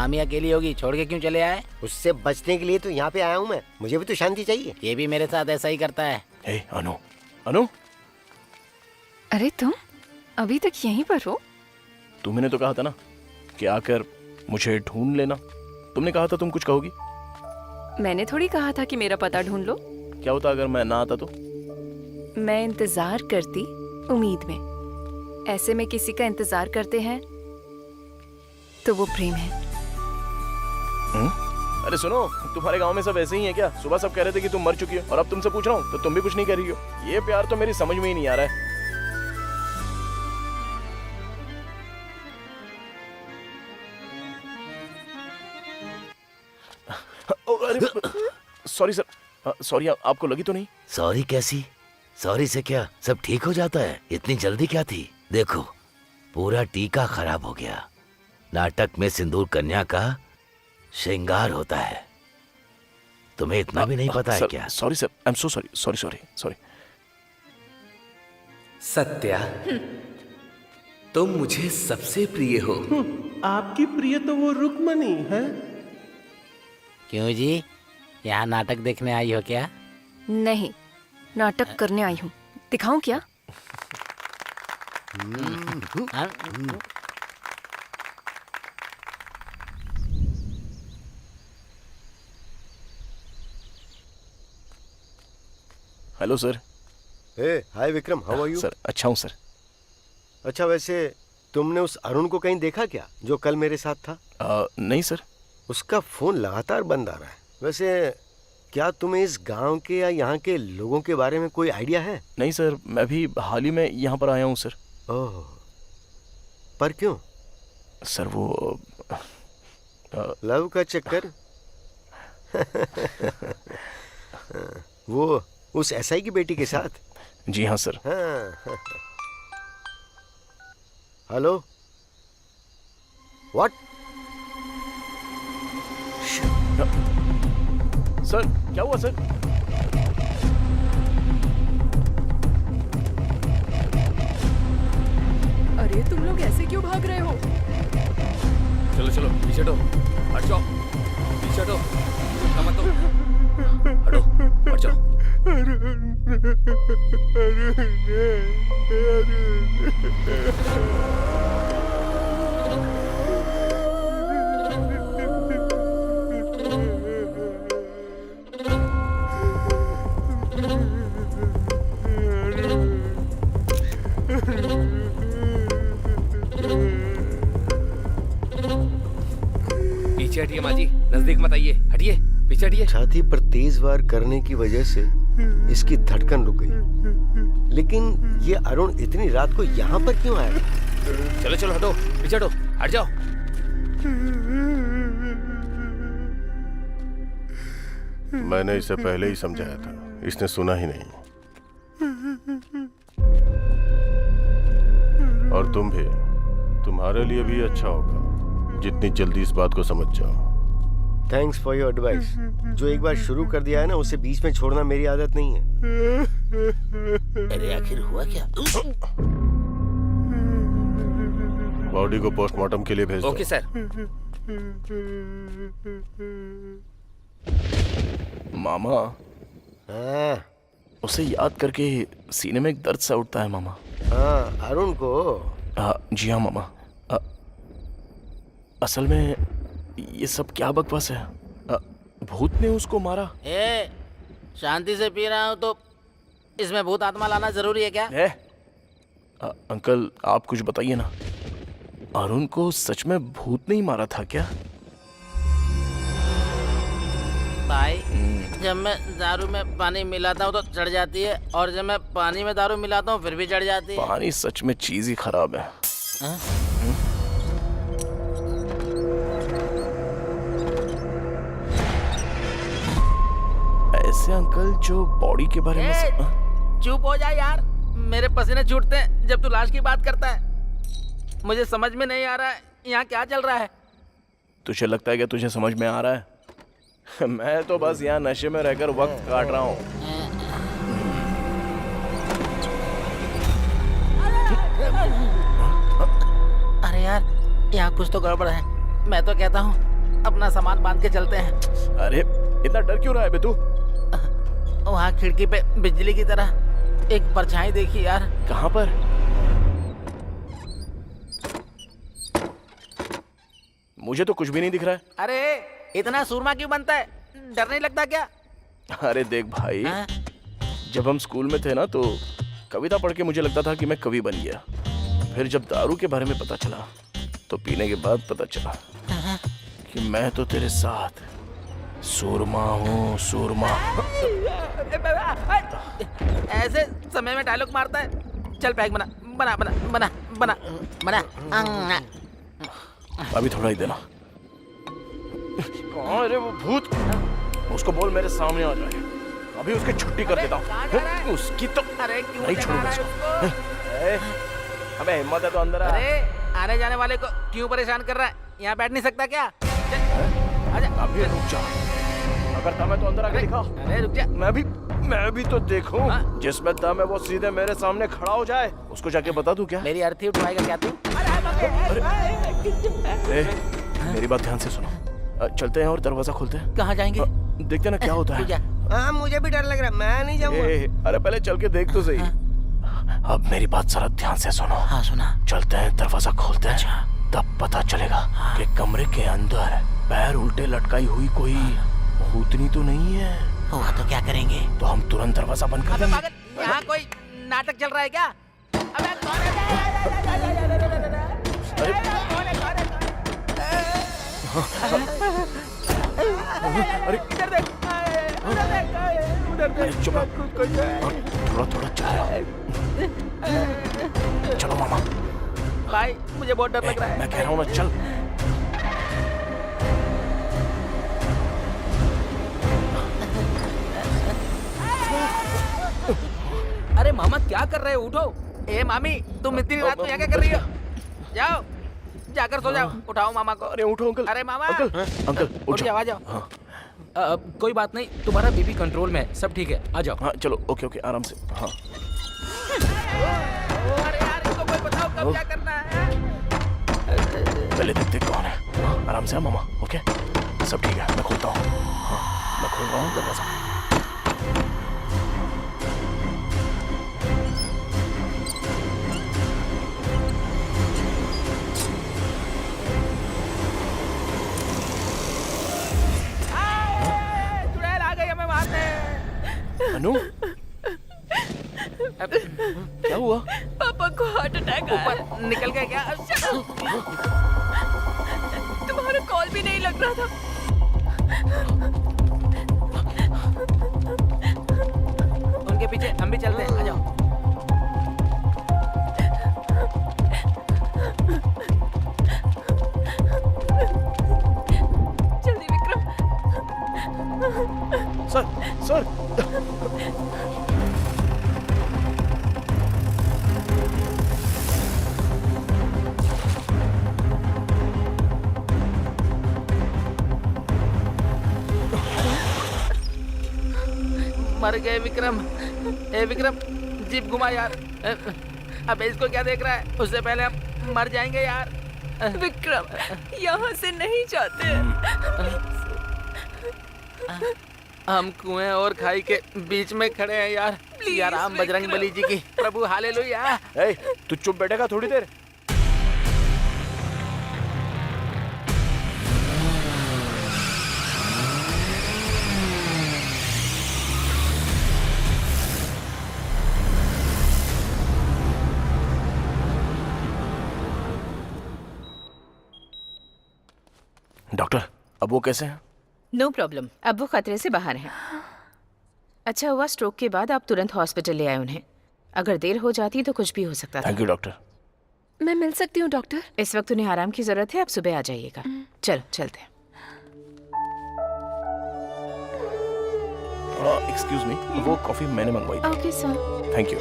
B: मामी अकेली होगी, छोड़ के क्यों चले आए?
D: उससे बचने के लिए तो यहाँ पे आया हूँ मैं, मुझे भी तो शांति चाहिए।
B: ये भी मेरे साथ ऐसा ही करता है।
C: हे अनु, अनु
H: अरे तुम अभी तक यहीं पर हो?
C: तुमने तो कहा था ना कि आकर मुझे ढूंढ लेना। तुमने कहा था तुम कुछ कहोगी।
H: मैंने थोड़ी कहा था कि मेरा पता ढूंढ लो।
C: क्या होता अगर मैं ना आता तो?
H: मैं इंतजार करती उम्मीद में। ऐसे में किसी का इंतजार करते हैं तो वो प्रेम है।
C: अरे सुनो, तुम्हारे गांव में सब ऐसे ही है क्या? सुबह सब कह रहे थे कि तुम मर चुकी हो और अब तुमसे पूछ रहा हूँ तो तुम भी कुछ नहीं कह रही हो। ये प्यार तो मेरी समझ में ही नहीं आ रहा है। Sorry sir, sorry. आपको लगी तो नहीं?
K: सॉरी कैसी? सॉरी से क्या सब ठीक हो जाता है? इतनी जल्दी क्या थी? देखो पूरा टीका खराब हो गया। नाटक में सिंदूर कन्या का श्रृंगार होता है, तुम्हें इतना भी नहीं पता है क्या?
C: Sorry sir, I am so sorry. Sorry sorry sorry.
I: Satya, तुम मुझे सबसे प्रिय हो।
J: आपकी प्रिय तो वो रुक्मणी है।
B: क्यों जी, यहाँ नाटक देखने आई हो क्या?
H: नहीं, नाटक करने आई हूँ। दिखाऊं क्या?
C: Hello sir.
D: Hi Vikram, how are you?
C: Sir अच्छा हूँ सर।
D: अच्छा, वैसे तुमने उस अरुण को कहीं देखा क्या जो कल मेरे साथ था?
C: नहीं सर।
D: उसका फोन लगातार बंद आ रहा है। वैसे क्या तुम्हें इस गांव के या यहाँ के लोगों के बारे में कोई आइडिया है?
C: नहीं सर, मैं भी हाल ही में यहाँ पर आया हूँ सर।
D: ओह, पर क्यों?
C: सर वो
D: लव का चक्कर? वो उस एसआई की बेटी के साथ?
C: जी हाँ सर।
D: हाँ। Hello, what?
C: सर क्या हुआ सर?
H: अरे तुम लोग ऐसे क्यों भाग रहे हो?
I: चलो चलो पीछे हटो, हट जाओ, पीछे हटो, मत दो, हटो, हट जाओ। पीछे हटिए माँ जी, नजदीक मत आइए, हटिए, पीछे हटिए।
D: छाती पर तेज वार करने की वजह से इसकी धड़कन रुक गई। लेकिन ये अरुण इतनी रात को यहाँ पर क्यों आया?
I: चलो चलो हटो, पीछे हटो, हट जाओ।
J: मैंने इसे पहले ही समझाया था, इसने सुना ही नहीं। और तुम भी, तुम्हारे लिए भी अच्छा होगा जितनी जल्दी इस बात को समझ जाओ।
D: Thanks for your advice. जो एक बार शुरू कर दिया है ना, उसे बीच में छोड़ना मेरी आदत नहीं है।
K: अरे आखिर हुआ क्या?
J: बॉडी को पोस्टमार्टम के लिए भेज दो।
I: Okay sir.
C: मामा,
D: हाँ
C: उसे याद करके सीने में एक दर्द सा उठता है मामा।
D: हाँ, अरुण को?
C: जी हाँ मामा। असल में ये सब क्या बकवास है? भूत ने उसको मारा?
B: शांति से पी रहा हूँ तो इसमें भूत आत्मा लाना जरूरी है क्या?
C: अंकल आप कुछ बताइए ना, अरुण को सच में भूत नहीं मारा था क्या?
B: भाई, जब मैं दारू में पानी मिलाता हूँ तो चढ़ जाती है, और जब मैं पानी में दारू मिलाता हूँ फिर भी चढ़ जाती है।
C: पानी सच में चीज ही खराब है। ऐसे अंकल जो बॉडी के बारे में
B: चुप हो जा यार, मेरे पसीने छूटते हैं जब तू लाश की बात करता है। मुझे समझ में नहीं आ रहा है यहाँ क्या चल रहा है।
C: तुझे लगता है कि तुझे समझ में आ रहा है? मैं तो बस यहाँ नशे में रहकर वक्त काट रहा हूँ।
B: अरे यार, यहाँ कुछ तो गड़बड़ है। मैं तो कहता हूँ अपना सामान बांध के चलते हैं।
C: अरे इतना डर क्यों रहा है बे तू?
B: वहाँ खिड़की पे बिजली की तरह एक परछाई देखी यार।
C: कहाँ पर? मुझे तो कुछ भी नहीं दिख रहा है।
B: अरे इतना सूरमा क्यों बनता है? डर नहीं लगता क्या?
C: अरे देख भाई, जब हम स्कूल में थे ना तो कविता पढ़ के मुझे लगता था कि मैं कवि बन गया। फिर जब दारू के बारे में पता चला तो पीने के बाद पता चला कि मैं तो तेरे साथ सूरमा हूँ, सूरमा।
B: ऐसे समय में डायलॉग मारता है। चल पैक बना बना बना बना बना बना।
C: अभी थोड़ा ही देना। कहाँ है वो भूत? उसको बोल मेरे सामने आ जाए। अभी उसकी छुट्टी कर देता हूँ। उसकी तो नहीं छोड़ूंगा इसको। अबे हिम्मत है तो अंदर आ।
B: अरे आने जाने वाले को क्यों परेशान कर रहा है? यहाँ बैठ नहीं सकता क्या? आजा।
C: अभी रुक जा। अगर दम है तो अंदर आके दिखा।
B: अरे रुक जा।
C: मैं भी तो देखूं। जिसमें दम है वो सीधे मेरे सामने खड़ा हो जाए। उसको जाके बता दूं क्या?
B: मेरी अर्थी उठवाएगा क्या तू?
C: मेरी बात ध्यान से सुनो। चलते हैं और दरवाजा खोलते हैं।
B: कहाँ जाएंगे?
C: देखते ना क्या होता है।
D: हाँ मुझे भी डर लग रहा है, मैं नहीं जाऊंगा।
C: अरे पहले चल के देख तो सही। अब मेरी बात जरा ध्यान से सुनो।
B: हाँ सुना।
C: चलते हैं, दरवाजा खोलते हैं। तब पता चलेगा कि कमरे के अंदर पैर उल्टे लटकाई हुई कोई भूतनी तो नहीं है।
B: हुआ तो क्या करेंगे?
C: तो हम तुरंत दरवाजा बंद कर देंगे।
B: यहाँ कोई नाटक चल रहा है क्या? अबे कौन
C: अरे
B: इधर देख, उधर देख।
C: चुप थोड़ा थोड़ा चलो मामा।
B: भाई मुझे बहुत डर लग रहा है।
C: मैं कह रहा हूँ ना, चल।
B: अरे मामा क्या कर रहे हो? उठो। ए मामी, तुम इतनी रात को यहाँ क्या कर रही हो? जाओ जाकर सो जाओ। उठाओ मामा को।
C: अरे उठो अंकल।
B: अरे मामा।
C: अंकल
B: उठ जाओ, आ जाओ। कोई बात नहीं, तुम्हारा बीपी कंट्रोल में है, सब ठीक है, आ जाओ।
C: हाँ चलो, ओके ओके, आराम से। हाँ
B: अरे यार इसको कोई बताओ कब क्या करना है।
C: पहले देखते कौन है। आराम से मामा। ओके सब ठीक है, मैं खोलता हूँ। मैं खोल रहा हूँ दरवाजा। अनु, क्या हुआ?
H: पापा को हार्ट अटैक आया।
B: ऊपर निकल गए क्या?
H: तुम्हारा कॉल भी नहीं लग रहा था।
B: उनके पीछे हम भी चलते हैं, आ जाओ।
H: जल्दी विक्रम।
C: सर
B: मर गए विक्रम। ए विक्रम, जीप घुमा यार। अबे इसको क्या देख रहा है? उससे पहले हम मर जाएंगे यार।
H: विक्रम, यहाँ से नहीं जाते।
B: हम कुएं और खाई के बीच में खड़े हैं यार। या राम बजरंग बली जी की प्रभु हालेलुया।
C: तू चुप बैठेगा थोड़ी देर? डॉक्टर, अब वो कैसे हैं?
A: नो प्रॉब्लम, अब वो खतरे से बाहर हैं। अच्छा हुआ स्ट्रोक के बाद आप तुरंत हॉस्पिटल ले आए उन्हें। अगर देर हो जाती तो कुछ भी हो सकता था।
C: Thank you doctor.
H: मैं मिल सकती हूँ डॉक्टर?
A: इस वक्त उन्हें आराम की जरूरत है, आप सुबह आ जाइएगा। चलो चलते हैं।
C: एक्सक्यूज मी, वो कॉफी मैंने मंगवाई थी।
A: Okay sir.
C: Thank you.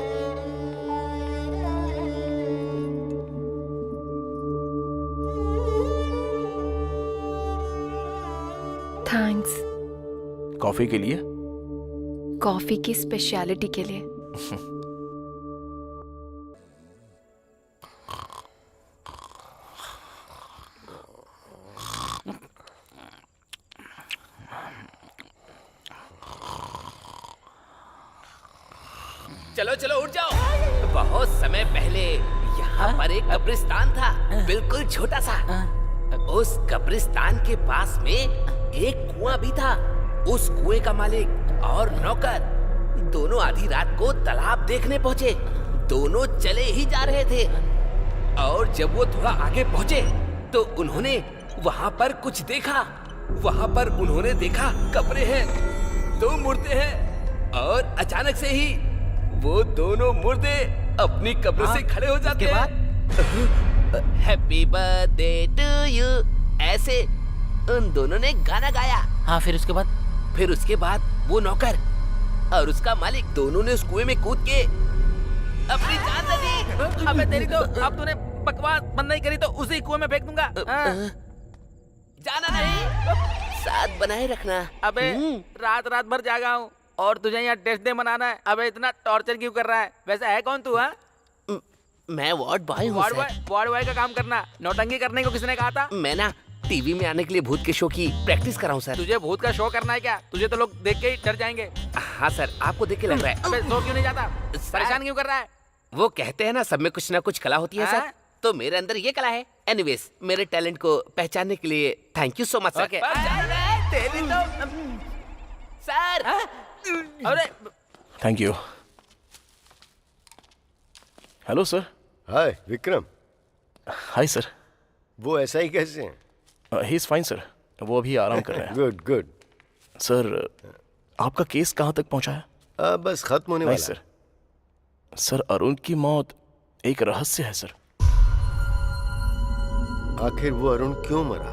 H: Thanks.
C: Coffee के लिए?
H: कॉफी की स्पेशलिटी के लिए।
B: चलो चलो उठ जाओ। बहुत समय पहले यहाँ पर एक कब्रिस्तान था, बिल्कुल छोटा सा। उस कब्रिस्तान के पास में एक कुआं भी था। उस कुएं का मालिक और नौकर दोनों आधी रात को तालाब देखने पहुंचे। दोनों चले ही जा रहे थे और जब वो थोड़ा आगे पहुंचे तो उन्होंने वहां पर कुछ देखा। वहां पर उन्होंने देखा कब्रें हैं, 2 मुर्दे हैं और अचानक से ही वो दोनों मुर्दे अपनी कब्र से खड़े हो जाते हैं। हैप्पी बर्थडे टू यू, ऐसे उन दोनों ने गाना गाया। हाँ, फिर उसके बाद वो नौकर और उसका मालिक दोनों ने उस कुएं में कूद के अपनी जान दे दी। अबे तेरी तो, अब तूने बकवास बंद नहीं करी तो उसी कुएं में फेंक दूंगा। जाना नहीं, साथ बनाए रखना। अबे रात रात भर जागा हूँ और तुझे यहाँ टेस्ट डे मनाना है। अबे इतना टॉर्चर क्यों कर रहा है? वैसे है कौन तू? हाँ, मैं वार्ड बॉय हूँ। वार्ड बॉय का काम करना, नौटंकी करने को किसने कहा था? मैं ना टीवी में आने के लिए भूत के शो की प्रैक्टिस कर रहा हूँ सर। तुझे भूत का शो करना है क्या? तुझे तो लोग देख के ही डर जाएंगे। हाँ सर, आपको देख के लग रहा है। अबे सो क्यों नहीं जाता? परेशान क्यों कर रहा है? वो कहते हैं ना सब में कुछ ना कुछ कला होती है सर, तो मेरे अंदर ये कला है। एनीवेज, मेरे टैलेंट को पहचानने के लिए thank you so much sir. Sir, अरे
C: thank you. Hello sir.
D: Hi Vikram.
C: Hi sir.
D: वो ऐसा ही कैसे हैं?
C: ही इज फाइन सर, वो अभी आराम कर रहे हैं।
D: Good good.
C: सर, आपका केस कहाँ तक पहुंचा है?
D: बस खत्म होने वाला है।
C: सर, सर अरुण की मौत एक रहस्य है सर।
D: आखिर वो अरुण क्यों मरा?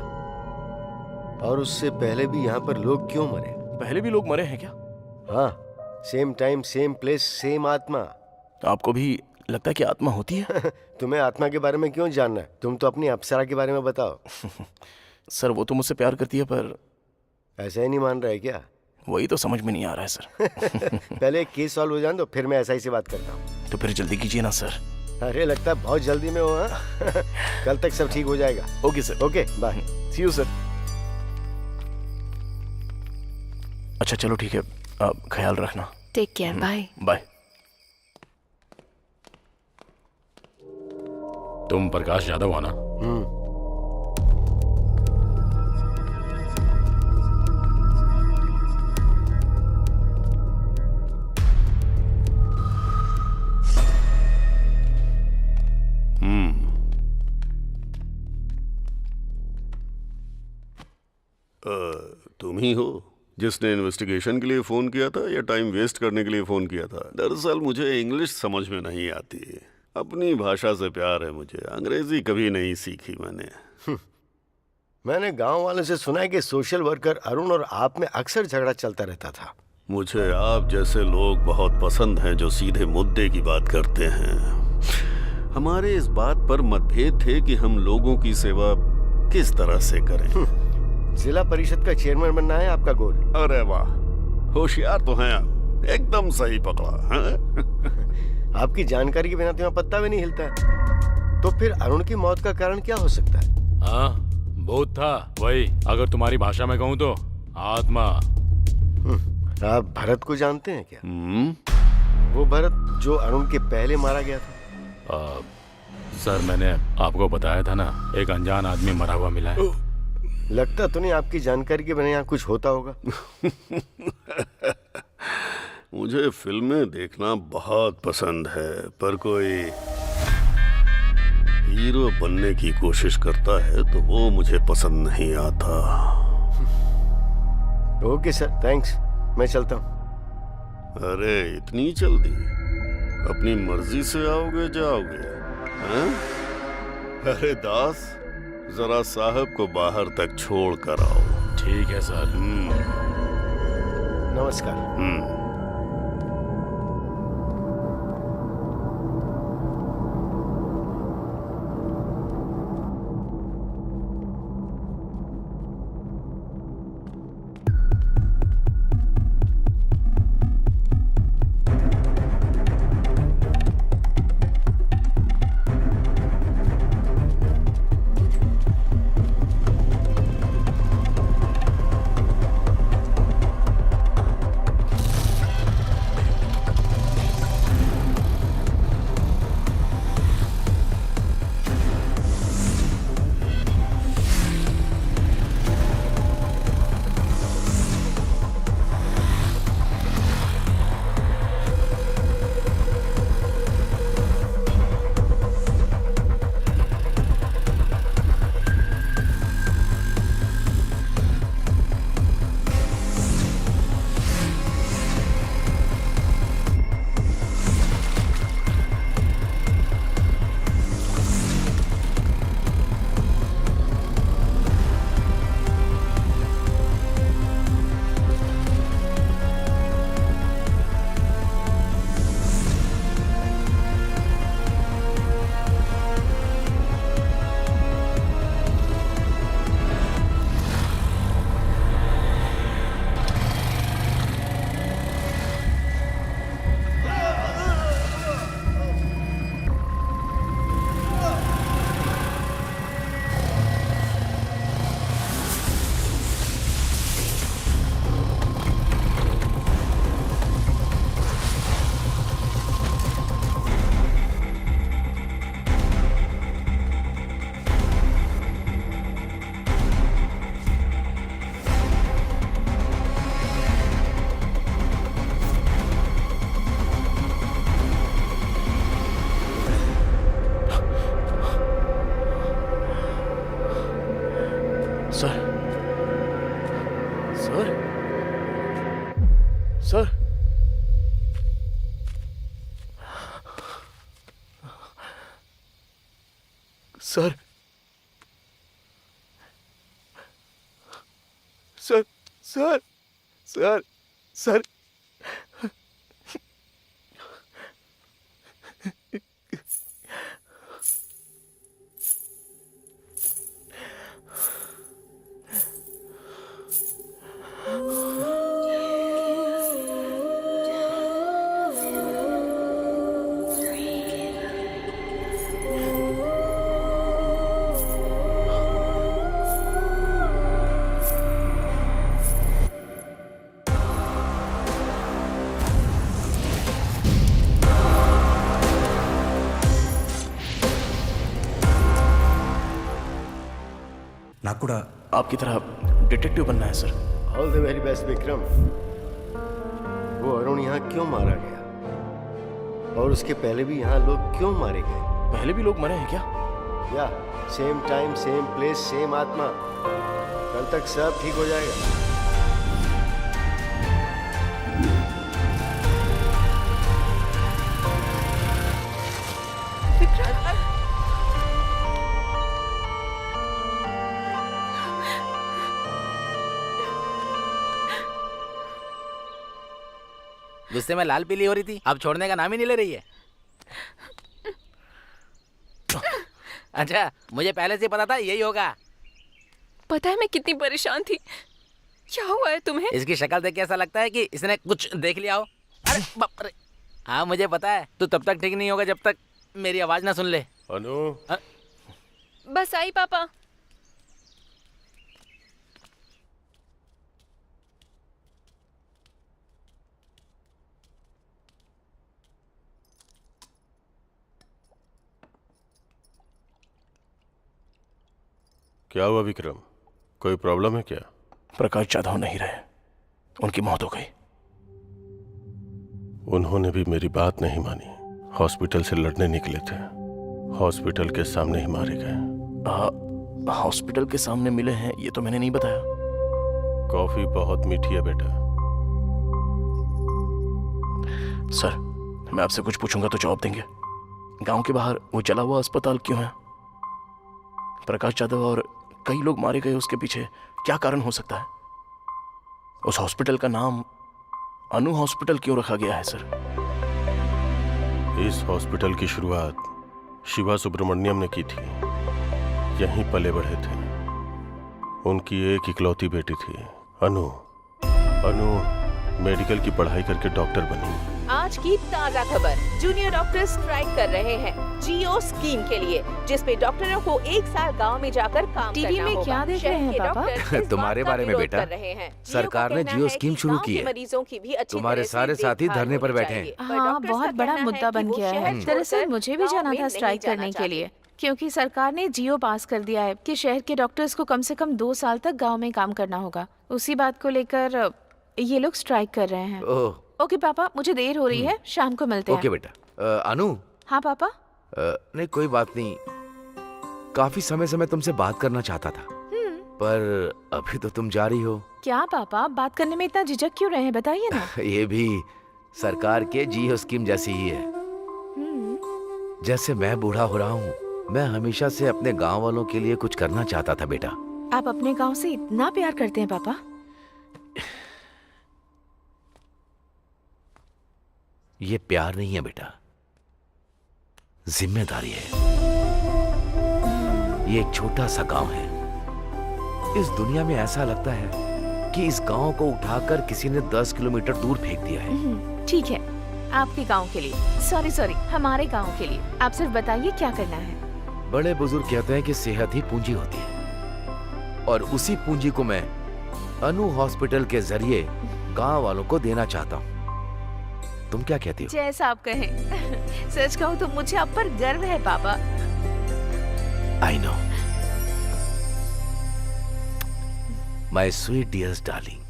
D: और उससे पहले भी यहाँ पर लोग क्यों मरे?
C: पहले भी लोग मरे हैं क्या?
D: हाँ, same time same place same आत्मा।
C: आपको भी लगता है कि आत्मा होती है?
D: तुम्हें आत्मा के बारे में क्यों जानना है? तुम तो अपनी अप्सरा के बारे में बताओ।
C: सर वो तो मुझसे प्यार करती है, पर
D: ऐसा ही नहीं मान रहा है क्या?
C: वही तो समझ में नहीं आ रहा है सर।
D: पहले एक केस सॉल्व हो जाए तो फिर मैं ऐसा ही से बात करता हूँ।
C: तो फिर जल्दी कीजिए ना सर।
D: अरे लगता है बहुत जल्दी में हो। हाँ? कल तक सब ठीक हो जाएगा।
C: Okay sir.
D: Okay bye.
C: See you sir. अच्छा चलो ठीक है, आप ख्याल रखना।
H: Take care, bye.
C: बाय।
G: तुम प्रकाश यादव हो ना?
F: तुम ही हो जिसने इन्वेस्टिगेशन के लिए फोन किया था या टाइम वेस्ट करने के लिए फोन किया था? दरअसल मुझे इंग्लिश समझ में नहीं आती। अपनी भाषा से प्यार है मुझे, अंग्रेजी कभी नहीं सीखी मैंने।
D: मैंने गांव वालों से सुना है कि सोशल वर्कर अरुण और आप में अक्सर झगड़ा चलता रहता था।
F: मुझे आप जैसे लोग बहुत पसंद हैं जो सीधे मुद्दे की बात करते हैं। हमारे इस बात पर मतभेद थे कि हम लोगों की सेवा किस तरह से करें।
D: जिला परिषद का चेयरमैन बनना है आपका गोल?
F: अरे वाह, होशियार तो हैं आप, एकदम सही पकड़ा है?
D: आपकी जानकारी के बिना तो यहाँ पत्ता भी नहीं हिलता है। तो फिर अरुण की मौत का कारण क्या हो सकता है?
G: हाँ, भूत था वही, अगर तुम्हारी भाषा में कहूँ तो आत्मा।
D: आप भरत को जानते हैं क्या? वो भरत जो अरुण के पहले मारा गया था।
G: सर मैंने आपको बताया था ना, एक अनजान आदमी मरा हुआ मिला है।
D: लगता तो नहीं आपकी जानकारी के बिना यहाँ कुछ होता होगा।
F: मुझे फिल्में देखना बहुत पसंद है, पर कोई हीरो बनने की कोशिश करता है तो वो मुझे पसंद नहीं आता।
D: ओके सर, थैंक्स, मैं चलता हूँ।
F: अरे इतनी जल्दी? अपनी मर्जी से आओगे जाओगे? हाँ? अरे दास, जरा साहब को बाहर तक छोड़ कर आओ।
G: ठीक है सर।
D: नमस्कार।
C: Sir sir sir sir sir
L: నాకు కూడా
C: आपकी तरह डिटेक्टिव बनना है sir.
D: All the very best Vikram. वो अरुण यहाँ क्यों मारा गया और उसके पहले भी यहाँ लोग क्यों मारे गए?
C: पहले भी लोग मरे हैं क्या?
D: या same time same place same आत्मा। कल तक सब ठीक हो जाएगा।
B: गुस्से में लाल पीली हो रही थी, अब छोड़ने का नाम ही नहीं ले रही है। अच्छा, मुझे पहले से पता था यही होगा।
H: पता है मैं कितनी परेशान थी। क्या हुआ है तुम्हें?
B: इसकी शक्ल देख के ऐसा लगता है कि इसने कुछ देख लिया हो। अरे बाप रे। हाँ मुझे पता है, तू तब तक ठीक नहीं होगा जब तक मेरी आवाज ना सुन ले।
J: अनु,
H: बस आई पापा।
J: क्या हुआ विक्रम? कोई प्रॉब्लम है क्या?
C: प्रकाश जाधव नहीं रहे, उनकी मौत हो गई।
J: उन्होंने भी मेरी बात नहीं मानी। हॉस्पिटल से लड़ने निकले थे, हॉस्पिटल के सामने ही मारे गए।
C: हॉस्पिटल के सामने मिले हैं ये तो मैंने नहीं बताया।
J: कॉफी बहुत मीठी है बेटा।
C: सर मैं आपसे कुछ पूछूंगा तो जवाब देंगे? गांव के बाहर वो जला हुआ अस्पताल क्यों है? प्रकाश जाधव और कई लोग मारे गए, उसके पीछे क्या कारण हो सकता है? उस हॉस्पिटल का नाम अनु हॉस्पिटल क्यों रखा गया है सर?
J: इस हॉस्पिटल की शुरुआत शिवा सुब्रमण्यम ने की थी। यहीं पले बढ़े थे। उनकी एक इकलौती बेटी थी अनु। अनु मेडिकल की पढ़ाई करके डॉक्टर बनी।
A: आज की ताजा खबर, जूनियर डॉक्टर स्ट्राइक कर रहे हैं जियो स्कीम के लिए, जिसमें डॉक्टरों को 1 साल गांव में जाकर काम
H: टीवी
A: करना
H: में
A: होगा।
H: क्या देख रहे हैं
A: शहर के
H: पापा?
A: डॉक्टर इस
E: तुम्हारे
A: बात का
E: बारे में
A: विरोध
E: बेटा,
A: कर रहे हैं। जियो
E: सरकार
A: का
E: ने
A: कहना
E: जियो
A: है
E: स्कीम
A: कि
E: शुरू
A: गांव
E: की
A: के
E: है।
A: मरीजों की भी अच्छी
E: तुम्हारे
A: तरह से
E: सारे साथी
A: देखभाल
E: धरने पर
A: होनी
E: बैठे हैं।
A: चाहिए। पर
H: हाँ,
A: डॉक्टर्स
H: बहुत
A: का
H: बड़ा
A: कहना है
H: मुद्दा
A: कि
H: बन
A: वो
H: गया
A: शहर
H: है।
A: छोड़कर
H: दरअसल मुझे भी
A: गांव
H: जाना
A: में
H: था
A: नहीं
H: स्ट्राइक
A: जाना
H: करने के
A: चाहते।
H: लिए, क्योंकि सरकार ने जियो पास कर दिया है कि शहर के डॉक्टर्स को कम से कम 2 साल तक गांव में काम करना होगा। उसी बात को लेकर ये लोग स्ट्राइक कर रहे हैं।
E: ओह
H: ओके पापा, मुझे देर हो रही है, शाम को मिलते हैं।
E: ओके बेटा। अनु,
H: हाँ पापा।
E: नहीं कोई बात नहीं। काफी समय से मैं तुमसे बात करना चाहता था, पर अभी तो तुम जा रही हो।
H: क्या पापा, बात करने में इतना झिझक क्यों रहे हैं, बताइए ना।
E: ये भी सरकार के जियो स्कीम जैसी ही है। जैसे मैं बूढ़ा हो रहा हूँ, मैं हमेशा से अपने गांव वालों के लिए कुछ करना चाहता था बेटा।
H: आप अपने गांव से इतना प्यार करते हैं पापा?
E: ये प्यार नहीं है बेटा, जिम्मेदारी है। ये एक छोटा सा गांव है। इस दुनिया में ऐसा लगता है कि इस गांव को उठाकर किसी ने 10 किलोमीटर दूर फेंक दिया है।
H: ठीक है, आपके गांव के लिए। सॉरी, हमारे गांव के लिए। आप सिर्फ बताइए क्या करना है।
E: बड़े बुजुर्ग कहते हैं कि सेहत ही पूंजी होती है, और उसी पूंजी को मैं अनु हॉस्पिटल के जरिए गांव वालों को देना चाहता हूँ। तुम क्या कहती हो?
H: जैसा आप कहें। सच कहूँ तो मुझे आप पर गर्व है पापा।
E: I know my sweet dears darling.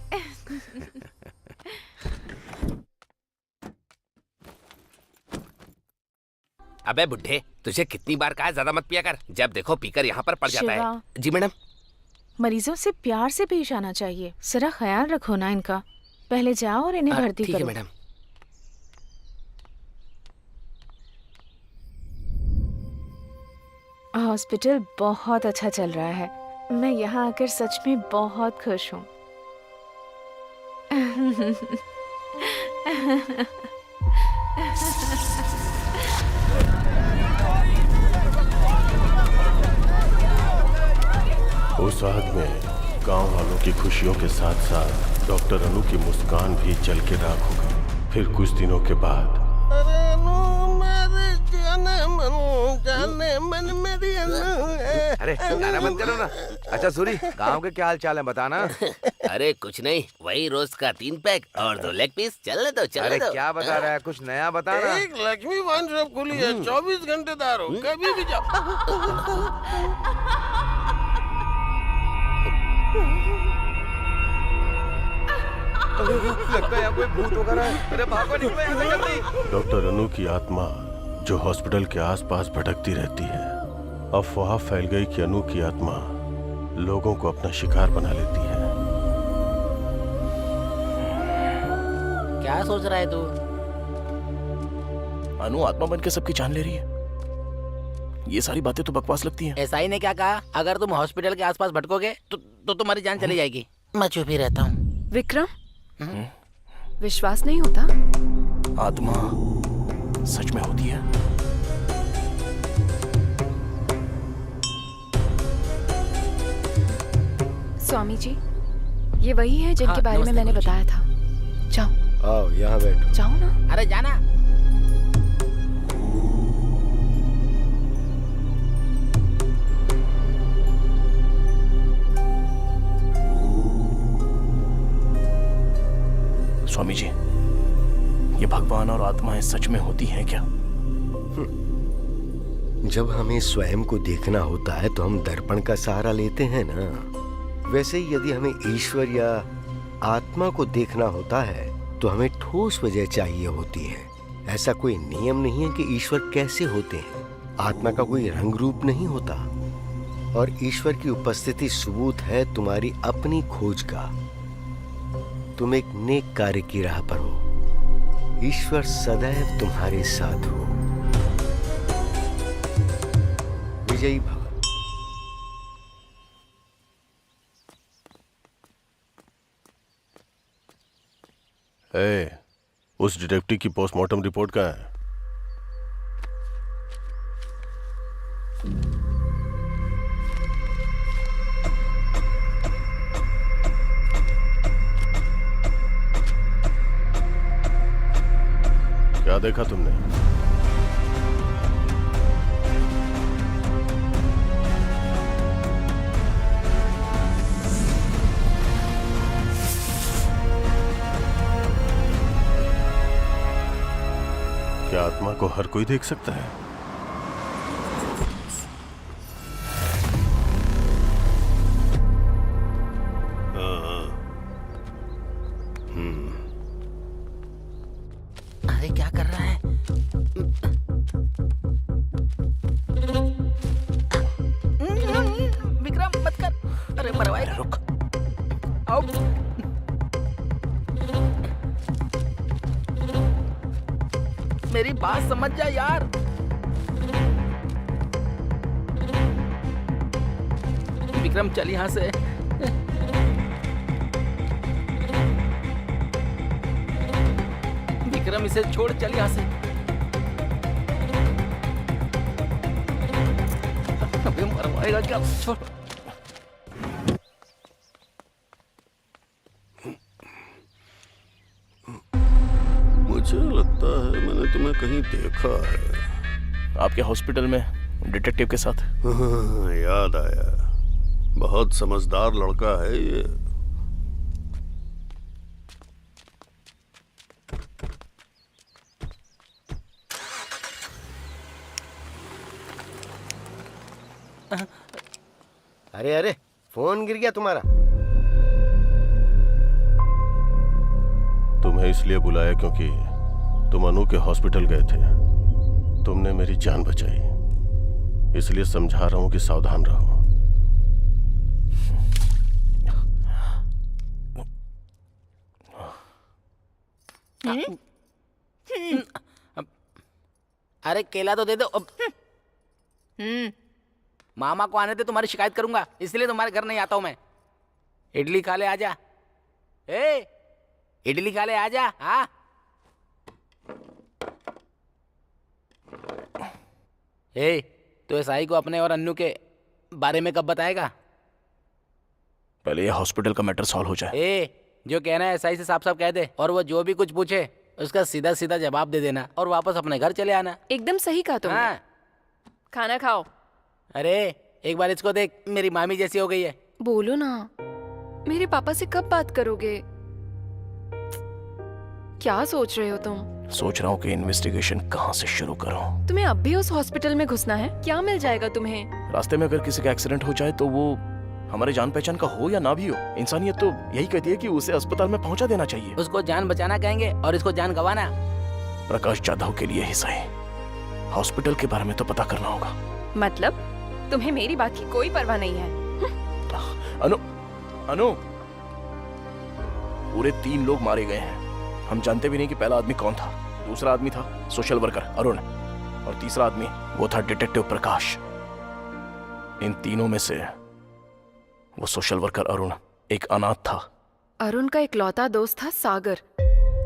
B: अबे बुड्ढे, तुझे कितनी बार कहा है ज्यादा मत पिया कर, जब देखो पीकर यहाँ पर पड़ जाता
H: शिवा।
B: है। जी मैडम।
H: मरीजों से प्यार से पेश आना चाहिए। जरा ख्याल रखो ना इनका। पहले जाओ और इन्हें भर्ती
B: ठीक है
H: करो।
B: मैडम।
A: हॉस्पिटल बहुत अच्छा चल रहा है। मैं यहाँ आकर सच में बहुत खुश हूँ।
J: उस आग में गांव वालों की खुशियों के साथ साथ डॉक्टर अनु की मुस्कान भी जल के राख हो गई। फिर कुछ दिनों के बाद
E: अरे गाना बंद करो ना। अच्छा सूरी, गांव के क्या हाल चाल है बताना।
K: अरे कुछ नहीं, वही रोज का 3 पैक और 2 लेग पीस। चलने दो चलने
E: अरे
K: दो।
E: क्या बता रहा है, कुछ नया बताना।
J: एक लक्ष्मी वाइन शॉप खुली है, 24 घंटे दार हो, कभी भी जाओ।
E: लगता है यहाँ कोई भूत वगैरह है। अरे भागो, निकलो यहाँ से जल्दी।
J: डॉक्टर अनु की आत्मा जो हॉस्पिटल के आसपास भटकती रहती है, अफवाह फैल गई कि अनु की आत्मा लोगों को अपना शिकार बना लेती है।
B: क्या सोच रहा है तू?
C: अनु आत्मा बन के सबकी जान ले रही है। ये सारी बातें तो बकवास लगती हैं।
B: एसआई ने क्या कहा? अगर तुम हॉस्पिटल के आसपास भटकोगे तो तुम्हारी जान चली जाएगी। मैं चुप ही रहता हूँ।
H: विक्रम, विश्वास नहीं होता?
C: आत्मा सच में होती है।
H: स्वामी जी, ये वही है जिनके बारे में मैंने बताया था। जाओ
D: आओ यहाँ बैठो।
H: जाओ ना।
B: अरे जाना।
C: स्वामी जी, ये भगवान और आत्माएं सच में होती हैं क्या?
D: जब हमें स्वयं को देखना होता है तो हम दर्पण का सहारा लेते हैं ना। वैसे ही यदि हमें ईश्वर या आत्मा को देखना होता है तो हमें ठोस वजह चाहिए होती है। ऐसा कोई नियम नहीं है कि ईश्वर कैसे होते हैं। आत्मा का कोई रंग रूप नहीं होता और ईश्वर की उपस्थिति सबूत है तुम्हारी अपनी खोज का। तुम एक नेक कार्य की राह पर हो, ईश्वर सदैव तुम्हारे साथ हो। विजयी भव।
J: उस डिटेक्टिव की पोस्टमार्टम रिपोर्ट कहाँ है? क्या देखा तुमने? क्या आत्मा को हर कोई देख सकता है?
B: अरे क्या कर रहा है? विक्रम मत कर। अरे मरवाए।
C: रुक।
B: आओ। मेरी बात समझ जा यार। विक्रम चल यहाँ से। विक्रम इसे छोड़, चल यहाँ से। अबे मरवाएगा क्या? छोड़।
F: मुझे लगता है मैंने तुम्हें कहीं देखा है।
C: आपके हॉस्पिटल में डिटेक्टिव के साथ।
F: हाँ, याद आया। बहुत समझदार लड़का है ये।
D: अरे अरे, फोन गिर गया तुम्हारा।
J: तुम्हें इसलिए बुलाया क्योंकि तुम अनु के हॉस्पिटल गए थे। तुमने मेरी जान बचाई, इसलिए समझा रहा हूं कि सावधान रहो।
B: अरे केला तो दे दो। मामा को आने दे, तुम्हारी शिकायत करूंगा, इसलिए तुम्हारे घर नहीं आता हूं मैं। इडली खा ले, आजा। ए इडली खा ले, आजा। हाँ ए, तो एसआई को अपने और अन्नू के बारे में कब बताएगा?
C: पहले ये हॉस्पिटल का मैटर सॉल्व हो जाए।
B: ए, जो कहना है एसआई से साफ साफ कह दे, और वो जो भी कुछ पूछे उसका सीधा सीधा जवाब दे देना और वापस अपने घर चले आना।
H: एकदम सही कहा तुमने।
B: हाँ।
H: खाना खाओ।
B: अरे एक बार इसको देख, मेरी मामी जैसी हो गई है।
H: बोलो ना, मेरे पापा से कब बात करोगे? क्या सोच रहे हो तुम?
C: सोच रहा हूँ कि इन्वेस्टिगेशन कहाँ से शुरू करूँ।
H: तुम्हें अब भी उस हॉस्पिटल में घुसना है? क्या मिल जाएगा तुम्हें?
C: रास्ते में अगर किसी का एक्सीडेंट हो जाए तो वो हमारे जान पहचान का हो या ना भी हो, इंसानियत तो यही कहती है कि उसे अस्पताल में पहुंचा देना चाहिए।
B: उसको जान बचाना कहेंगे और इसको जान गंवाना।
C: प्रकाश जाधव के लिए ही सही, हॉस्पिटल के बारे में तो पता करना होगा।
H: मतलब तुम्हें मेरी बात की कोई परवाह नहीं है?
C: अनु, अनु, पूरे 3 लोग मारे गए हैं। हम जानते भी नहीं कि पहला आदमी कौन था, दूसरा आदमी था सोशल वर्कर अरुण, और तीसरा आदमी वो था डिटेक्टिव प्रकाश। इन तीनों में से वो सोशल वर्कर अरुण एक अनाथ था।
H: अरुण का इकलौता दोस्त था सागर।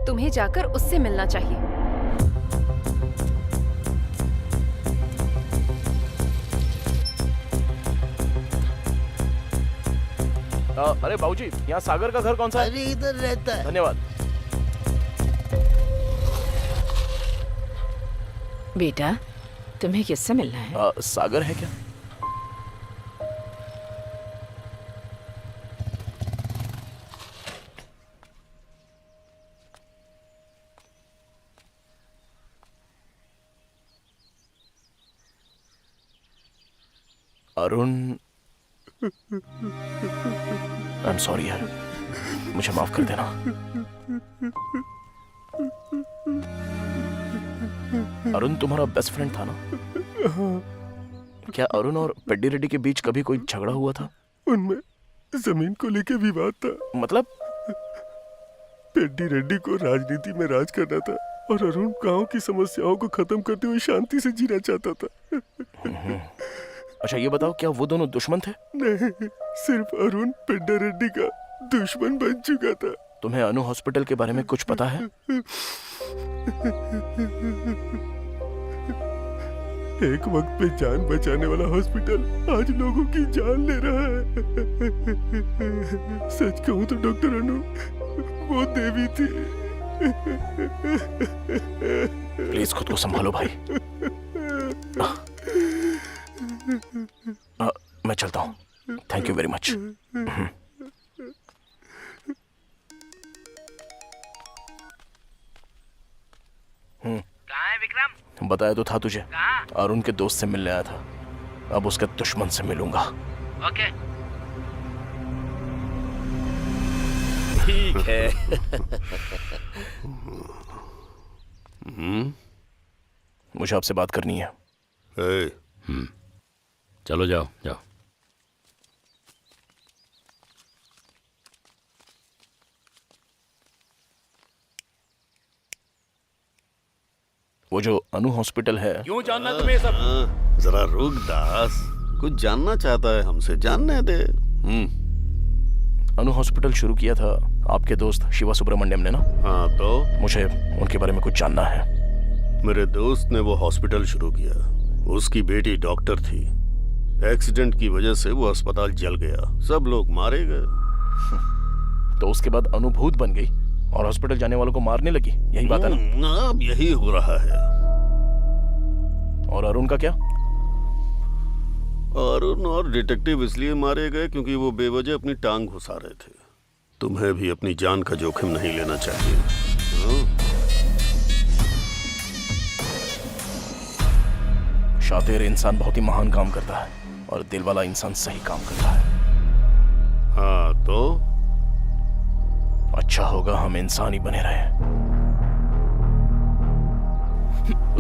H: तुम्हें जाकर उससे मिलना चाहिए।
C: अरे बाबूजी, यहाँ सागर का घर कौन सा है?
K: अरे इधर रहता है।
C: धन्यवाद।
A: बेटा, तुम्हें किससे मिलना है?
C: सागर है क्या? अरुण, आई एम सॉरी यार, मुझे माफ कर देना। अरुण तुम्हारा बेस्ट फ्रेंड था ना? क्या अरुण और पेड्डी रेड्डी के बीच कभी कोई झगड़ा हुआ था?
J: उनमें जमीन को लेके विवाद था।
C: मतलब?
J: पेड्डी रेड्डी को राजनीति में राज करना था और अरुण गांव की समस्याओं को खत्म करते हुए शांति से जीना चाहता था।
C: अच्छा ये बताओ, क्या वो दोनों दुश्मन थे?
J: नहीं, सिर्फ अरुण पेड्डी रेड्डी का दुश्मन बन चुका था।
C: तुम्हें अनु हॉस्पिटल के बारे में कुछ पता है?
J: एक वक्त पे जान बचाने वाला हॉस्पिटल आज लोगों की जान ले रहा है। सच कहूं तो डॉक्टर अनु वो देवी थी।
C: प्लीज खुद को संभालो भाई। मैं चलता हूँ। Thank you very much.
B: कहाँ है विक्रम?
C: बताया तो था तुझे,
B: कहाँ?
C: अरुण के दोस्त से मिलने आया था, अब उसके दुश्मन से मिलूंगा।
B: ओके
K: ठीक है।
C: मुझे आपसे बात करनी है।
G: चलो जाओ जाओ।
C: वो जो अनु हॉस्पिटल है,
I: क्यों जानना तुम्हें सब?
F: जरा रुक दास, कुछ जानना चाहता है हमसे, जानने दे।
C: अनु हॉस्पिटल शुरू किया था आपके दोस्त शिवा सुब्रमण्यम ने ना?
F: हाँ तो?
C: मुझे उनके बारे में कुछ जानना है।
F: मेरे दोस्त ने वो हॉस्पिटल शुरू किया, उसकी बेटी डॉक्टर थी। एक्सीडेंट की वजह से वो अस्पताल जल गया, सब लोग मारे गए।
C: तो उसके बाद अनु भूत बन गई और हॉस्पिटल जाने वालों को मारने लगी, यही बात है ना?
F: अब यही हो रहा है।
C: और अरुण का क्या?
F: अरुण और डिटेक्टिव इसलिए मारे गए क्योंकि वो बेवजह अपनी टांग घुसा रहे थे। तुम्हें भी अपनी जान का जोखिम नहीं लेना चाहिए।
C: शातिर इंसान बहुत ही महान काम करता है और दिल वाला इंसान सही काम करता है।
F: हाँ तो?
C: अच्छा होगा हम इंसान ही बने रहे।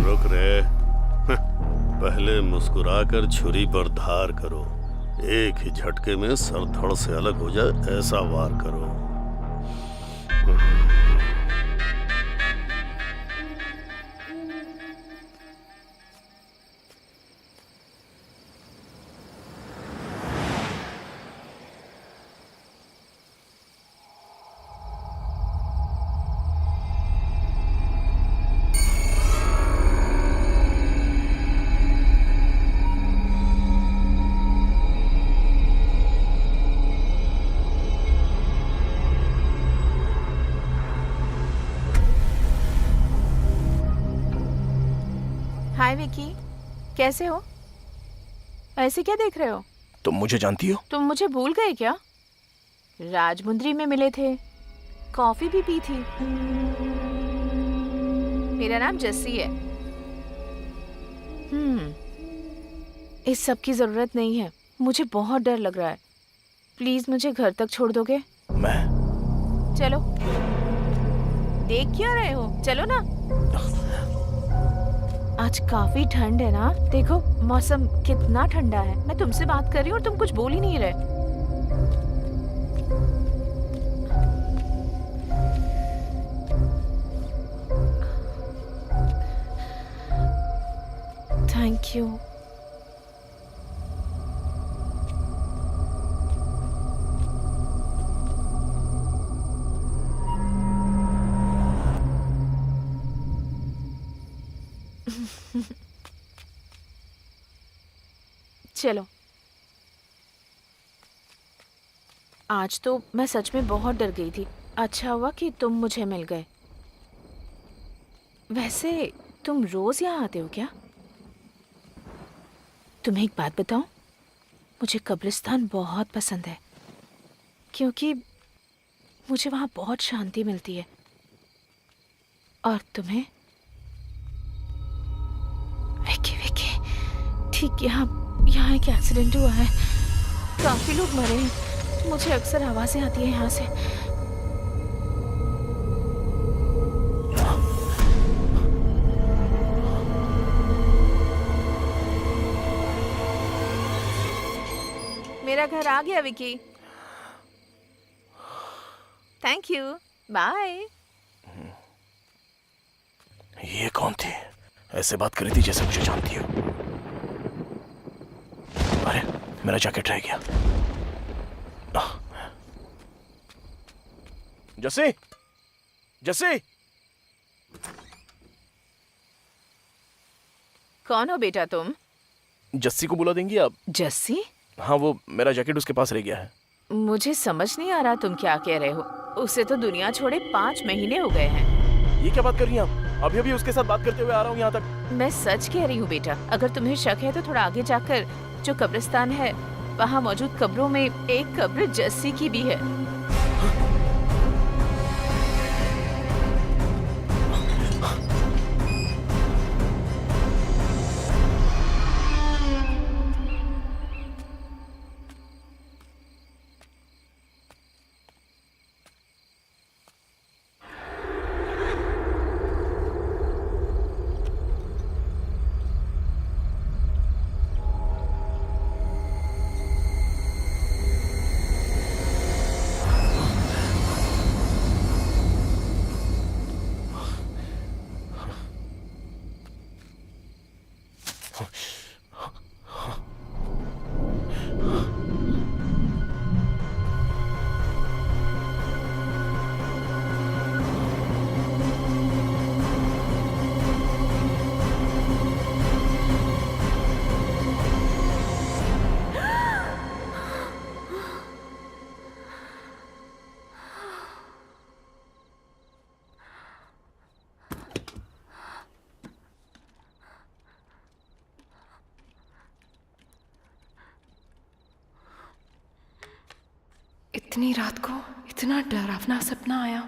F: रुक रे, पहले मुस्कुराकर छुरी पर धार करो, एक ही झटके में सर धड़ से अलग हो जाए ऐसा वार करो।
A: हाय विकी, कैसे हो? ऐसे क्या देख रहे हो?
C: तुम मुझे जानती हो?
A: तुम मुझे भूल गए क्या? राजमुंद्री में मिले थे, कॉफी भी पी थी। मेरा नाम जस्सी है। इस सब की जरूरत नहीं है, मुझे बहुत डर लग रहा है। प्लीज मुझे घर तक छोड़ दोगे?
C: मैं?
A: चलो। देख क्या रहे हो, चलो ना। आज काफी ठंड है ना, देखो मौसम कितना ठंडा है। मैं तुमसे बात कर रही हूँ और तुम कुछ बोल ही नहीं रहे। Thank you. चलो, आज तो मैं सच में बहुत डर गई थी। अच्छा हुआ कि तुम मुझे मिल गए। वैसे तुम रोज यहाँ आते हो क्या? तुम्हें एक बात बताऊं, मुझे कब्रिस्तान बहुत पसंद है क्योंकि मुझे वहाँ बहुत शांति मिलती है। और तुम्हें? विकी विकी, ठीक यहाँ एक एक्सीडेंट हुआ है, काफी लोग मरे हैं। मुझे अक्सर आवाजें आती है यहाँ से। मेरा घर आ गया विकी। Thank you, bye.
C: ये कौन थी? ऐसे बात करी थी जैसे मुझे जानती हो। अरे मेरा जैकेट रह गया। जस्सी, जस्सी।
A: कौन हो बेटा तुम?
C: जस्सी को बुला देंगी आप?
A: जस्सी?
C: हाँ, वो मेरा जैकेट उसके पास रह गया है।
A: मुझे समझ नहीं आ रहा तुम क्या कह रहे हो। उसे तो दुनिया छोड़े 5 महीने हो गए हैं।
C: ये क्या बात कर रही हैं आप? अभी उसके साथ बात करते हुए आ रहा हूँ यहाँ तक।
A: मैं सच कह रही हूँ बेटा। अगर तुम्हें शक है तो थोड़ा आगे जाकर जो कब्रिस्तान है वहाँ मौजूद कब्रों में एक कब्र जस्सी की भी है।
H: इतनी रात को इतना डरावना सपना आया।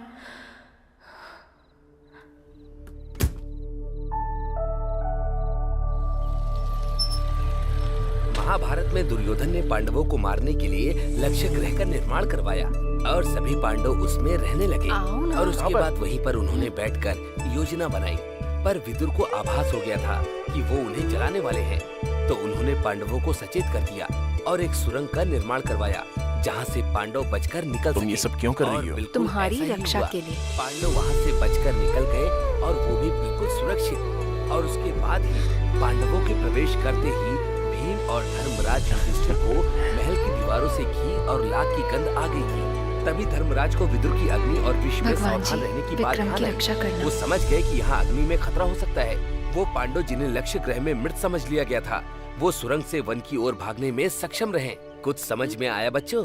M: महाभारत में दुर्योधन ने पांडवों को मारने के लिए लक्ष्य ग्रह का निर्माण करवाया और सभी पांडव उसमें रहने लगे। और उसके बाद वहीं पर उन्होंने बैठकर योजना बनाई। पर विदुर को आभास हो गया था कि वो उन्हें जलाने वाले हैं, तो उन्होंने पांडवों को सचेत कर दिया और एक सुरंग का निर्माण करवाया जहाँ से पांडव बचकर निकल सके।
C: तुम ये सब क्यों कर रही हो?
H: तुम्हारी रक्षा के लिए।
M: पांडव वहाँ से बचकर निकल गए और वो भी बिल्कुल सुरक्षित। और उसके बाद ही पांडवों के प्रवेश करते ही भीम और धर्मराज युधिष्ठिर को महल की दीवारों से घी और लाख की गंध आ गई थी। तभी धर्मराज को विदुर की अग्नि और विष में सावधान रहने की बात ध्यान आई। वो समझ गए कि यहाँ अग्नि में खतरा हो सकता है। वो पांडव जिन्हें लक्ष्य ग्रह में मृत समझ लिया गया था, वो सुरंग से वन की ओर भागने में सक्षम रहे। कुछ समझ में आया बच्चों?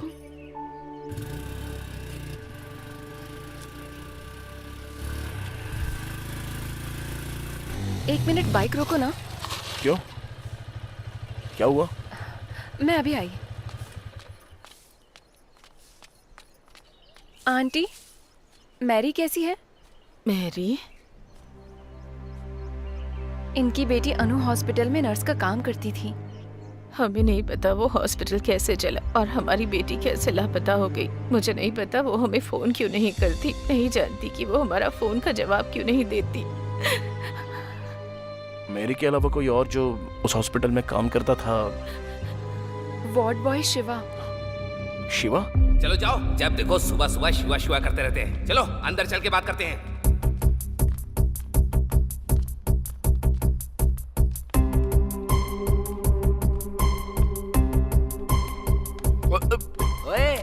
H: एक मिनट बाइक रोको ना।
C: क्यों? क्या हुआ?
H: मैं अभी आई। आंटी, मैरी कैसी है?
A: मैरी?
H: इनकी बेटी अनु हॉस्पिटल में नर्स का काम करती थी।
A: हमें नहीं पता वो हॉस्पिटल कैसे चला और हमारी बेटी कैसे लापता हो गई। मुझे नहीं पता वो हमें फोन क्यों नहीं करती। नहीं जानती कि वो हमारा फोन का जवाब क्यों नहीं देती।
C: मेरी के अलावा कोई और जो उस हॉस्पिटल में काम करता था?
H: Ward boy Shiva.
C: शिवा?
M: चलो जाओ, जब देखो सुबह सुबह शिवा शिवा करते रहते हैं। चलो अंदर चल के बात करते हैं।
B: ओए,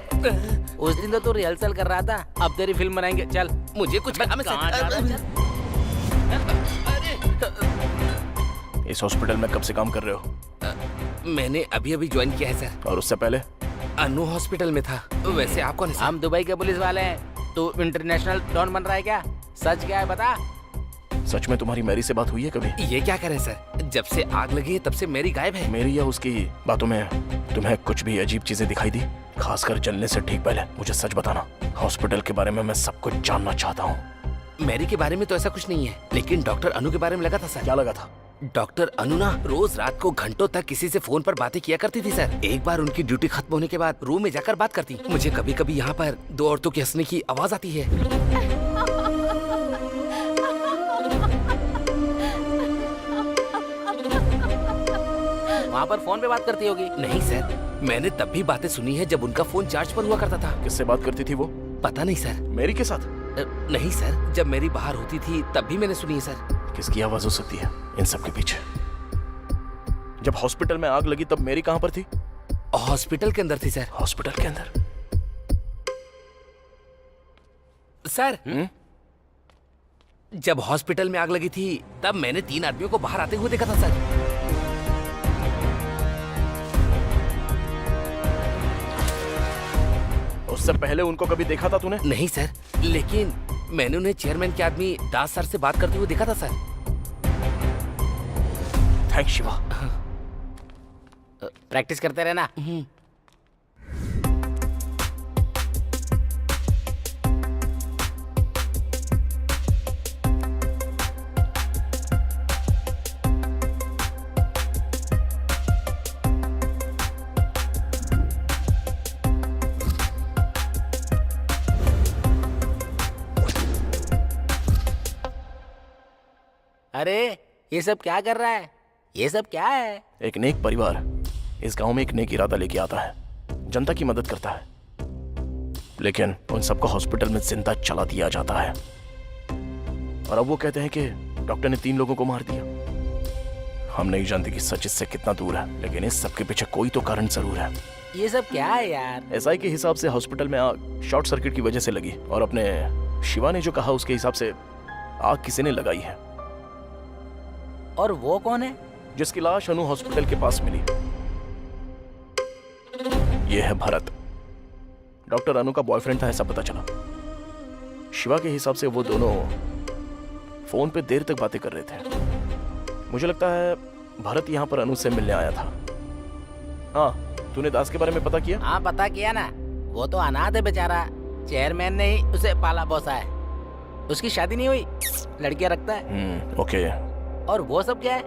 B: उस दिन तो तू रिहर्सल कर रहा था, अब तेरी फिल्म बनाएंगे। चल।
M: मुझे कुछ
C: इस हॉस्पिटल में कब से काम कर रहे हो?
M: मैंने अभी अभी ज्वाइन किया है सर।
C: और उससे पहले?
M: अनु हॉस्पिटल में था। वैसे आप कौन है सर?
B: हम दुबई के पुलिस वाले हैं। तू इंटरनेशनल डॉन बन रहा है क्या? सच क्या है बता।
C: सच में तुम्हारी मैरी से बात हुई है कभी?
M: ये क्या करें सर, जब से आग लगी है तब से मेरी गायब है।
C: मेरी या उसकी बातों में तुम्हें कुछ भी अजीब चीजें दिखाई दी? खासकर जलने से ठीक पहले मुझे सच बताना। हॉस्पिटल के बारे में मैं सब कुछ जानना चाहता हूँ।
M: मैरी के बारे में तो ऐसा कुछ नहीं है, लेकिन डॉक्टर अनु के बारे में लगा था सर।
C: क्या लगा था?
M: डॉक्टर अनु ना रोज रात को घंटों तक किसी से फोन पर बातें किया करती थी सर। एक बार उनकी ड्यूटी खत्म होने के बाद रूम में जाकर बात करती। मुझे कभी कभी यहाँ पर दो औरतों के हंसने की आवाज आती है।
B: वहाँ पर फोन पे बात करती होगी।
M: नहीं सर, मैंने तब भी बातें सुनी है जब उनका फोन चार्ज पर हुआ करता था।
C: किससे बात करती थी वो?
M: पता नहीं सर।
C: मेरी के साथ?
M: नहीं सर, जब मेरी बाहर होती थी तब भी मैंने सुनी है सर।
C: किसकी आवाज हो सकती है इन सब के पीछे? जब हॉस्पिटल में आग लगी तब मेरी कहाँ पर थी?
M: हॉस्पिटल के अंदर थी सर।
C: हॉस्पिटल के अंदर?
M: सर जब हॉस्पिटल में आग लगी थी तब मैंने 3 आदमियों को बाहर आते हुए देखा था सर।
C: उससे पहले उनको कभी देखा था तूने?
M: नहीं सर, लेकिन मैंने उन्हें चेयरमैन के आदमी दास सर से बात करते हुए देखा था सर।
C: थैंक्स शिवा।
B: प्रैक्टिस करते रहना। अरे ये सब क्या कर रहा है? ये सब क्या है?
C: एक नेक परिवार इस गांव में एक नेक इरादा लेके आता है, जनता की मदद करता है, लेकिन उन सबको हॉस्पिटल में जिंदा चला दिया जाता है। और अब वो कहते हैं कि डॉक्टर ने 3 लोगों को मार दिया। हम नहीं जानते कि सच इससे कितना दूर है, लेकिन इस सब के पीछे कोई तो कारण जरूर है।
B: ये सब क्या है यार?
C: एसआई के हिसाब से हॉस्पिटल में आग शॉर्ट सर्किट की वजह से लगी, और अपने शिवा ने जो कहा उसके हिसाब से आग किसी ने लगाई है।
B: और वो कौन है?
C: जिसकी लाश अनु हॉस्पिटल के पास मिली। ये है भरत, डॉक्टर अनु का बॉयफ्रेंड था ऐसा पता चला। शिवा के हिसाब से वो दोनों फोन पे देर तक बातें कर रहे थे। मुझे लगता है भरत यहाँ पर अनु से मिलने आया था। हाँ, तूने दास के बारे में पता किया?
B: हाँ पता किया ना, वो तो अनाथ है बेचारा। चेयरमैन ने ही उसे पाला पोसा है। उसकी शादी नहीं हुई, लड़कियां रखता है।
C: ओके।
B: और वो सब क्या है?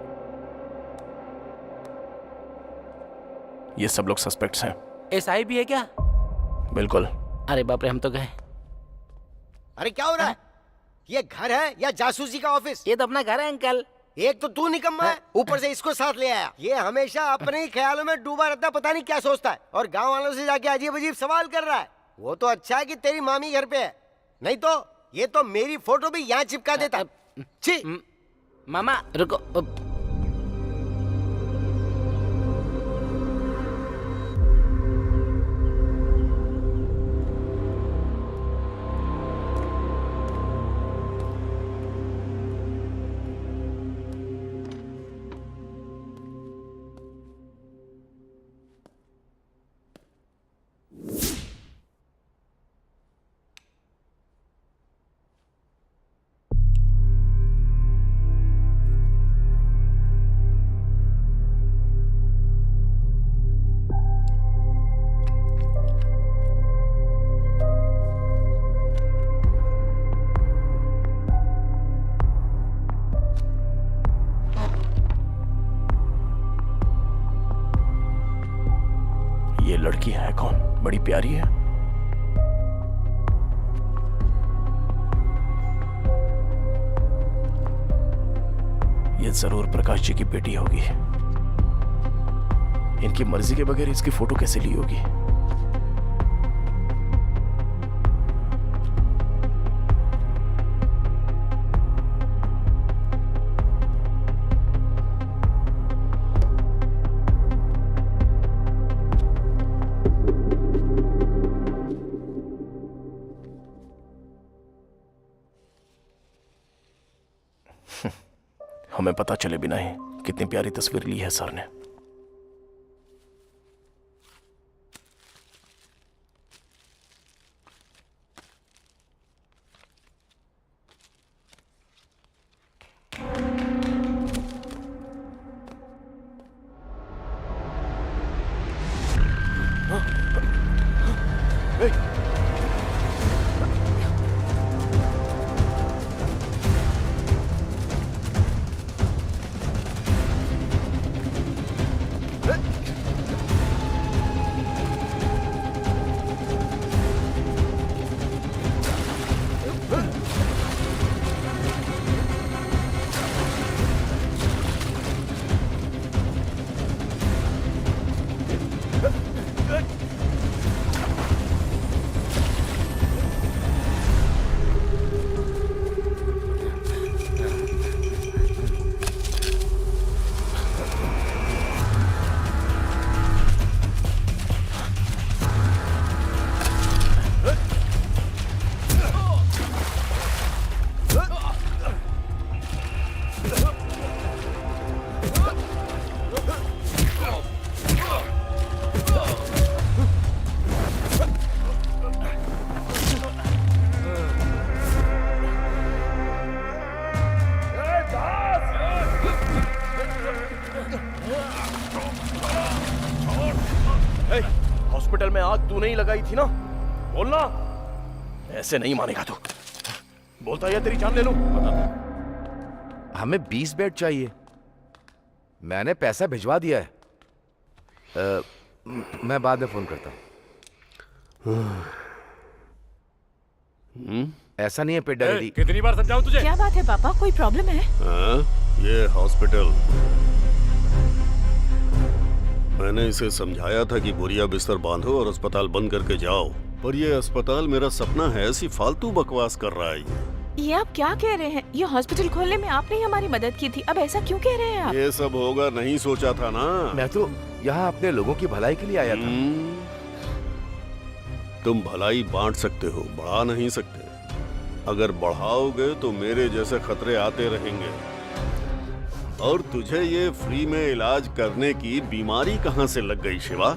C: ये सब लोग सस्पेक्ट्स हैं।
B: एसआई भी है क्या?
C: बिल्कुल।
B: अरे बाप रे, हम तो गए।
D: अरे क्या हो रहा है? ये घर है या जासूसी का ऑफिस?
B: ये तो अपना घर है अंकल।
D: एक तो तू निकम्मा है, ऊपर से इसको साथ ले आया। ये हमेशा अपने ही ख्यालों में डूबा रहता है, पता नहीं क्या सोचता है, और गांव वालों से जाके अजीब अजीब सवाल कर रहा है। वो तो अच्छा है कि तेरी मामी घर पे है, नहीं तो ये तो मेरी फोटो भी यहाँ चिपका देता। छी।
B: मामा रुको।
C: लड़की है कौन? बड़ी प्यारी है। ये जरूर प्रकाश जी की बेटी होगी। इनकी मर्जी के बगैर इसकी फोटो कैसे ली होगी? हमें पता चले बिना ही कितनी प्यारी तस्वीर ली है सर ने। हॉस्पिटल में आग तू नहीं लगाई थी ना? बोलना। ऐसे नहीं मानेगा तू। बोलता है तेरी जान ले लूं।
E: हमें 20 बेड चाहिए। मैंने पैसा भिजवा दिया है। मैं बाद में फोन करता हूँ। ऐसा नहीं है पेट डायरी।
G: कितनी बार समझाऊं तुझे?
A: क्या बात है पापा, कोई प्रॉब्लम है?
F: ये हॉस्पिटल, मैंने इसे समझाया था कि बोरिया बिस्तर बांधो और अस्पताल बंद करके जाओ, पर ये अस्पताल मेरा सपना है, ऐसी फालतू बकवास कर रहा है।
A: ये आप क्या कह रहे हैं? ये हॉस्पिटल खोलने में आपने ही हमारी मदद की थी, अब ऐसा क्यों कह रहे हैं आप?
F: ये सब होगा नहीं सोचा था ना।
E: मैं तो यहाँ अपने लोगों की भलाई के लिए आया था।
F: तुम भलाई बांट सकते हो, बढ़ा नहीं सकते। अगर बढ़ाओगे तो मेरे जैसे खतरे आते रहेंगे। और तुझे ये फ्री में इलाज करने की बीमारी कहाँ से लग गई शिवा?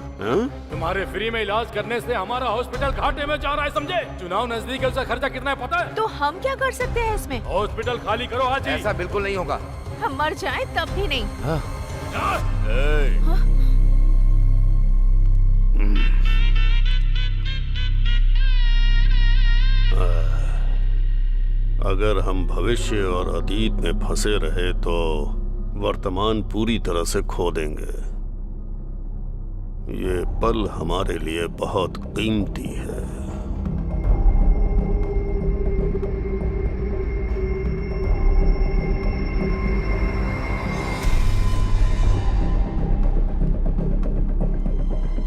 G: तुम्हारे फ्री में इलाज करने से हमारा हॉस्पिटल घाटे में जा रहा है, समझे? चुनाव नजदीक है, उसका खर्चा कितना है पता है?
A: तो हम क्या कर सकते हैं इसमें?
G: हॉस्पिटल खाली करो आज ही।
E: ऐसा बिल्कुल नहीं होगा।
A: हम मर जाएं तब भी नहीं।
F: अगर हम भविष्य और अतीत में फंसे रहे तो वर्तमान पूरी तरह से खो देंगे। ये पल हमारे लिए बहुत कीमती है।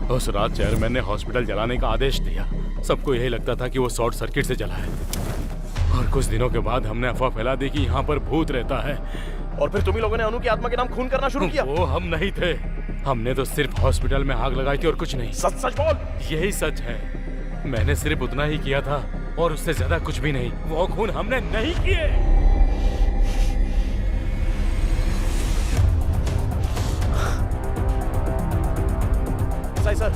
G: उस रात चेयरमैन ने हॉस्पिटल जलाने का आदेश दिया। सबको यही लगता था कि वो शॉर्ट सर्किट से जला है, और कुछ दिनों के बाद हमने अफवाह फैला दी कि यहाँ पर भूत रहता है।
C: और फिर तुम्ही लोगों ने अनु की आत्मा के नाम खून करना शुरू किया।
G: वो हम नहीं थे, हमने तो सिर्फ हॉस्पिटल में आग लगाई थी और कुछ नहीं।
C: सच सच बोल।
G: यही सच है, मैंने सिर्फ उतना ही किया था और उससे ज्यादा कुछ भी नहीं। वो खून हमने नहीं किए।
C: सर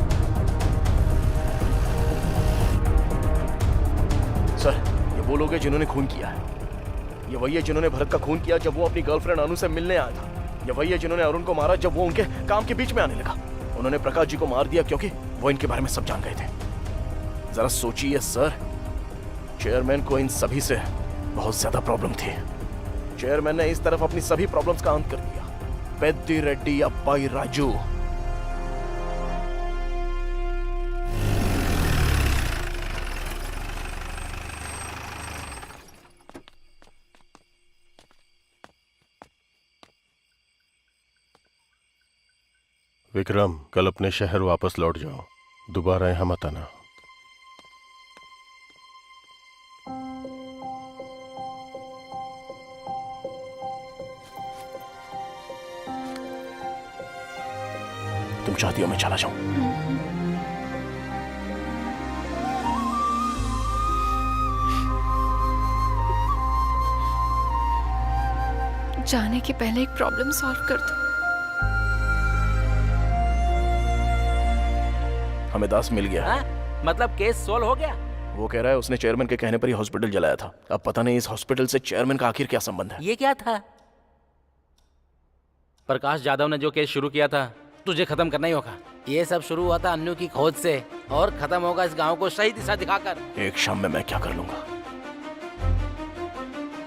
C: सर, ये वो लोग हैं जिन्होंने खून किया है। ये वही है जिन्होंने भरत का खून किया जब वो अपनी गर्लफ्रेंड अनु से मिलने आया था। ये वही है जिन्होंने अरुण को मारा जब वो उनके काम के बीच में आने लगा। उन्होंने प्रकाश जी को मार दिया क्योंकि वो इनके बारे में सब जान गए थे। जरा सोचिए सर, चेयरमैन को इन सभी से बहुत ज्यादा प्रॉब्लम थी। चेयरमैन ने इस तरफ अपनी सभी प्रॉब्लम्स का अंत कर दिया। पेद्दी रेड्डी अब्बाई राजू,
J: विक्रम, कल अपने शहर वापस लौट जाओ, दोबारा यहाँ मत आना।
C: तुम चाहती हो मैं चला जाऊं?
H: जाने के पहले एक प्रॉब्लम सॉल्व कर दो।
C: हमें दास मिल गया।
B: मतलब केस सोल्व हो गया?
C: वो कह रहा है उसने चेयरमैन के कहने पर ही हॉस्पिटल जलाया था। अब पता नहीं इस हॉस्पिटल से चेयरमैन का आखिर क्या संबंध है।
B: ये क्या था? प्रकाश जाधव ने जो केस शुरू किया था तुझे खत्म करना ही होगा। ये सब शुरू हुआ था अन्नू की खोज से और खत्म होगा इस गांव को सही दिशा दिखाकर।
C: एक शाम में मैं क्या कर लूंगा,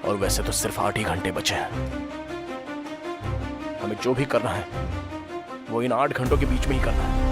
C: और वैसे तो सिर्फ 8 ही घंटे बचे हैं। हमें जो भी करना है वो इन 8 घंटों के बीच में ही करना है।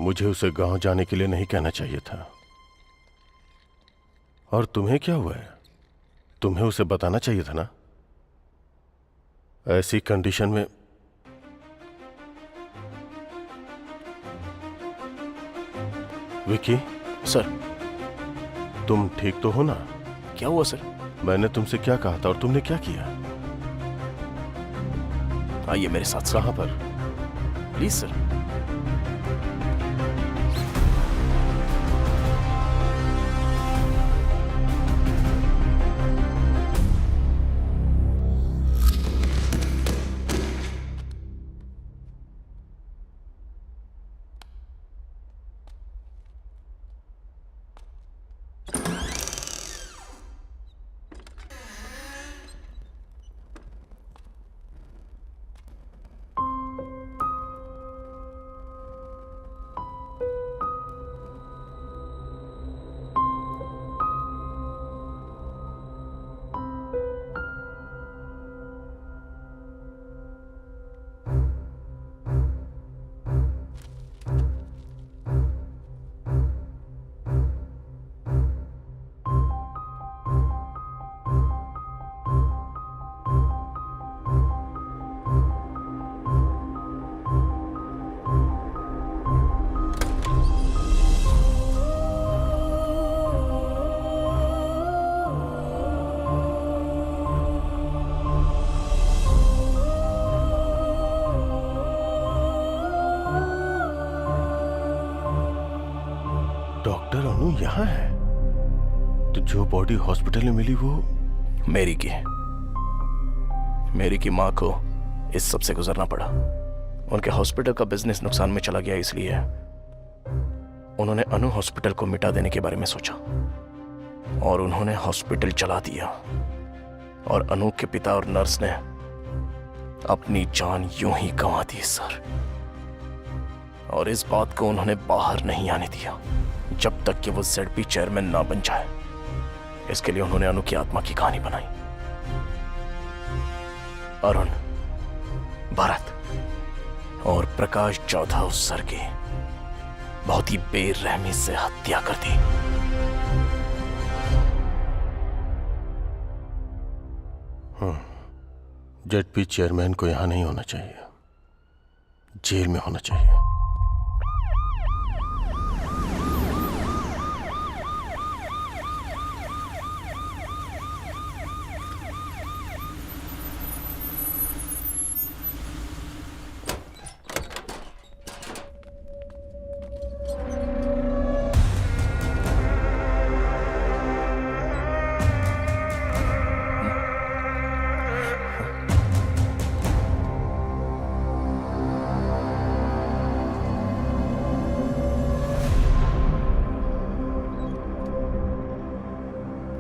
J: मुझे उसे गांव जाने के लिए नहीं कहना चाहिए था। और तुम्हें क्या हुआ है? तुम्हें उसे बताना चाहिए था ना। ऐसी कंडीशन में विकी।
C: सर।
J: तुम ठीक तो हो ना?
C: क्या हुआ सर?
J: मैंने तुमसे क्या कहा था और तुमने क्या किया?
C: आइए मेरे साथ।
J: कहां पर?
C: Please sir.
J: अनु यहाँ है? तो जो बॉडी हॉस्पिटल में मिली वो
C: मेरी की माँ को इस सब से गुजरना पड़ा। उनके हॉस्पिटल का बिजनेस नुकसान में चला गया, इसलिए उन्होंने अनु हॉस्पिटल को मिटा देने के बारे में सोचा और उन्होंने हॉस्पिटल चला दिया। और अनु के पिता और नर्स ने अपनी जान यूं ही गंवा दी सर। और इस बात को उन्होंने बाहर नहीं आने दिया जब तक कि वो ZP चेयरमैन ना बन जाए। इसके लिए उन्होंने अनु की आत्मा की कहानी बनाई। अरुण, भरत और प्रकाश जाधव सर की बहुत ही बेरहमी से हत्या कर दी।
J: ZP चेयरमैन को यहां नहीं होना चाहिए, जेल में होना चाहिए।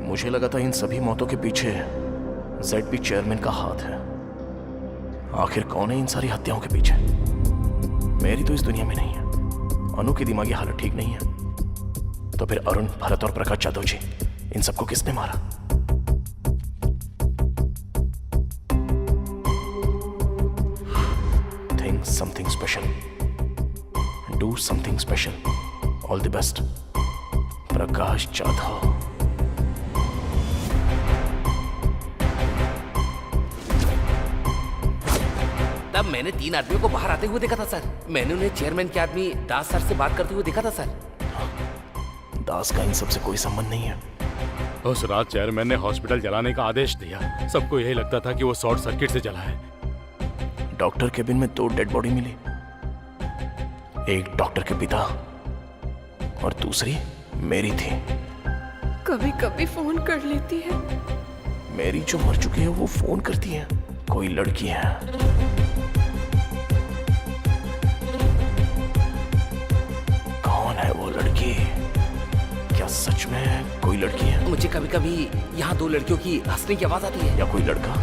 C: मुझे लगा था इन सभी मौतों के पीछे ZP चेयरमैन का हाथ है। आखिर कौन है इन सारी हत्याओं के पीछे? मेरी तो इस दुनिया में नहीं है। अनु की दिमागी हालत ठीक नहीं है। तो फिर अरुण, भरत और प्रकाश जाधव जी, इन सबको किसने मारा? Think something special, do something special. All the best Prakash Jadhav.
M: तब मैंने 3 आदमियों को बाहर आते हुए देखा था सर। मैंने उन्हें चेयरमैन के आदमी दास सर से बात करते हुए देखा था सर।
C: दास का इन सबसे कोई संबंध नहीं है।
G: उस रात चेयरमैन ने हॉस्पिटल जलाने का आदेश दिया। सबको यही लगता था कि वो शॉर्ट सर्किट से जला है।
C: डॉक्टर केबिन में 2 डेड बॉडी मिली। एक डॉक्टर के पिता और दूसरी मेरी थी।
H: कभी कभी फोन कर लेती है।
C: मेरी जो मर चुकी है वो फोन करती है। कोई लड़की है। कौन है वो लड़की? क्या सच में कोई लड़की है?
M: मुझे कभी कभी यहाँ 2 लड़कियों की हंसने की आवाज आती है।
C: या कोई लड़का?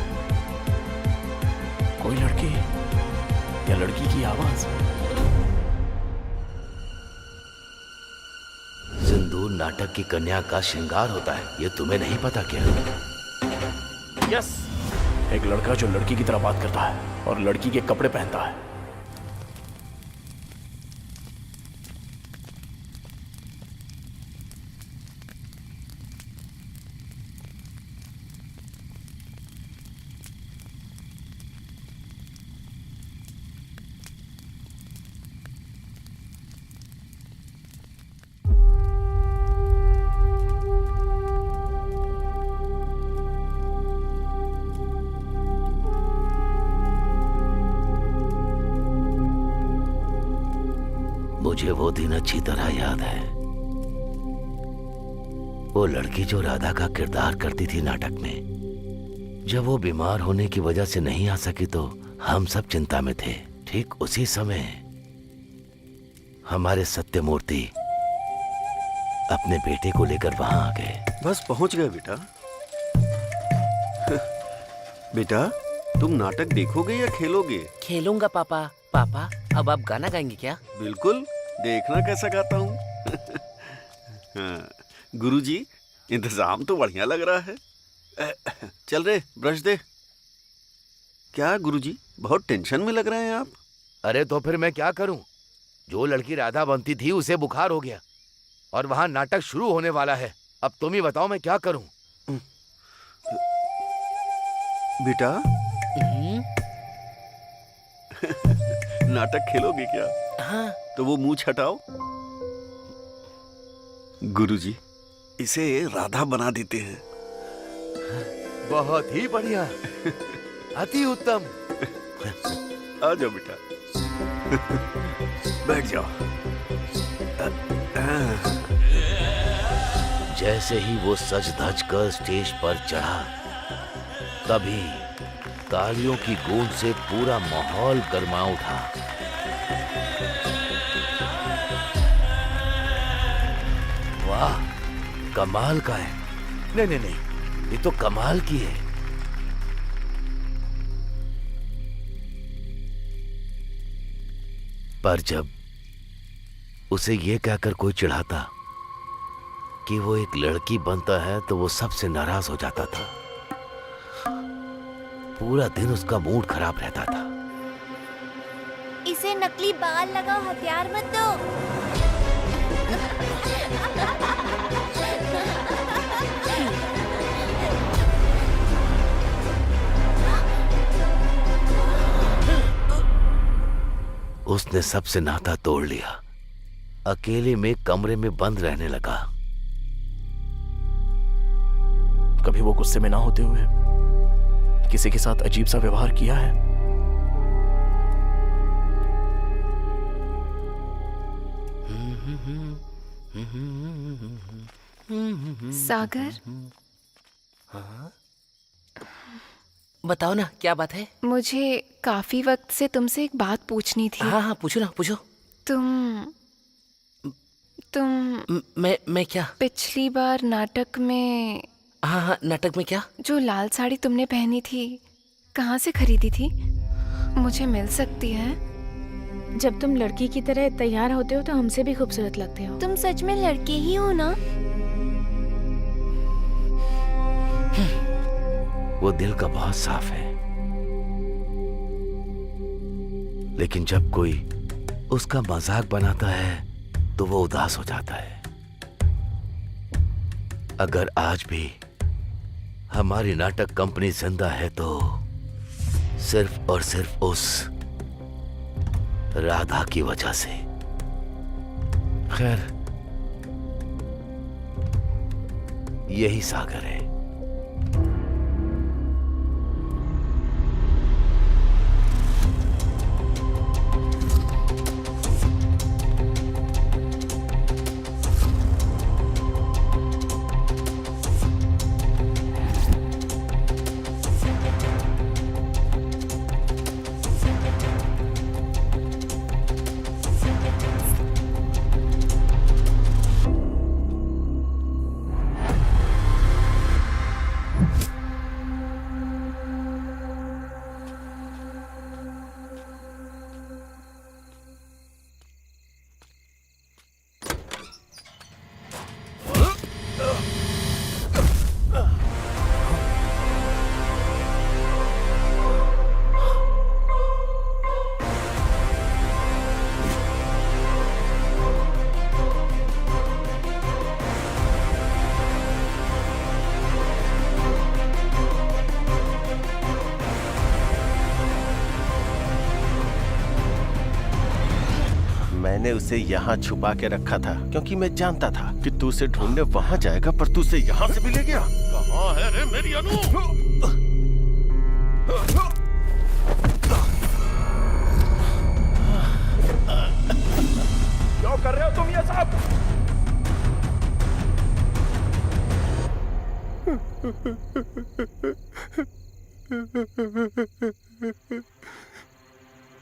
C: कोई लड़की या लड़की की आवाज?
K: सिंदूर नाटक की कन्या का श्रृंगार होता है, ये तुम्हें नहीं पता क्या?
C: यस, एक लड़का जो लड़की की तरह बात करता है और लड़की के कपड़े पहनता है।
K: मुझे वो दिन अच्छी तरह याद है। वो लड़की जो राधा का किरदार करती थी नाटक में, जब वो बीमार होने की वजह से नहीं आ सकी तो हम सब चिंता में थे। ठीक उसी समय हमारे सत्यमूर्ति अपने बेटे को लेकर वहां आ गए।
F: बस पहुंच गए बेटा। बेटा, तुम नाटक देखोगे या खेलोगे?
M: खेलूंगा पापा। पापा, अब आप गाना गाएंगे क्या?
F: बिल्कुल, देखना कैसा गाता हूँ। हाँ, गुरुजी, इंतजाम तो बढ़िया लग रहा है। चल रे, ब्रश दे। क्या गुरुजी, बहुत टेंशन में लग रहे हैं आप?
K: अरे तो फिर मैं क्या करूं? जो लड़की राधा बनती थी उसे बुखार हो गया और वहां नाटक शुरू होने वाला है। अब तुम ही बताओ मैं क्या करूं?
F: बेटा, नाटक खेलोगे क्या?
M: हाँ।
F: तो वो मुंह छटाओ। गुरुजी, इसे राधा बना देते हैं।
K: बहुत ही बढ़िया, अति उत्तम।
F: आ जाओ बेटा, बैठ जाओ।
K: जैसे ही वो सज धज कर स्टेज पर चढ़ा, तभी तालियों की गूंज से पूरा माहौल गर्मा उठा। वाह, कमाल का है। नहीं नहीं नहीं, ये तो कमाल की है। पर जब उसे ये कहकर कोई चिढ़ाता कि वो एक लड़की बनता है तो वो सबसे नाराज हो जाता था। पूरा दिन उसका मूड खराब रहता था।
N: इसे नकली बाल लगाओ, हथियार मत दो।
K: उसने सबसे नाता तोड़ लिया, अकेले में कमरे में बंद रहने लगा।
C: कभी वो गुस्से में ना होते हुए किसी के साथ अजीब सा व्यवहार किया है?
H: सागर,
M: बताओ ना, क्या बात है?
H: मुझे काफी वक्त से तुमसे एक बात पूछनी थी।
M: हाँ हाँ, पूछो ना, पूछो।
H: तुम
M: मैं क्या?
H: पिछली बार नाटक में।
M: हाँ हाँ, नाटक में क्या?
H: जो लाल साड़ी तुमने पहनी थी, कहाँ से खरीदी थी? मुझे मिल सकती है?
A: जब तुम लड़की की तरह तैयार होते हो तो हमसे भी खूबसूरत लगते हो।
N: तुम सच में लड़के ही हो ना?
K: वो दिल का बहुत साफ है, लेकिन जब कोई उसका मजाक बनाता है तो वो उदास हो जाता है। अगर आज भी हमारी नाटक कंपनी जिंदा है तो सिर्फ और सिर्फ उस राधा की वजह से। खैर, यही सागर है।
J: मैंने उसे यहाँ छुपा के रखा था क्योंकि मैं जानता था कि तू उसे ढूंढने वहाँ जाएगा, पर तू उसे यहाँ से भी ले गया। कहाँ है रे मेरी अनु?
C: क्या कर रहे हो तुम ये सब?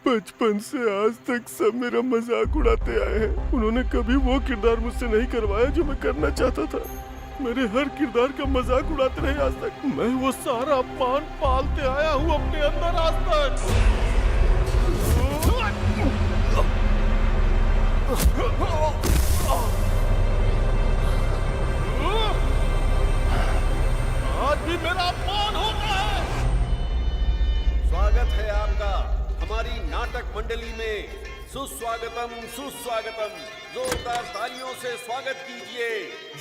J: बचपन से आज तक सब मेरा मजाक उड़ाते आए हैं। उन्होंने कभी वो किरदार मुझसे नहीं करवाया जो मैं करना चाहता था। मेरे हर किरदार का मजाक उड़ाते रहे आज तक। मैं वो सारा अपमान पालते आया हूँ अपने अंदर आज तक। आज भी मेरा अपमान होता है।
F: स्वागत है आपका हमारी नाटक मंडली में। सुस्वागतम सुस्वागतम। जोरदार तालियों से स्वागत कीजिए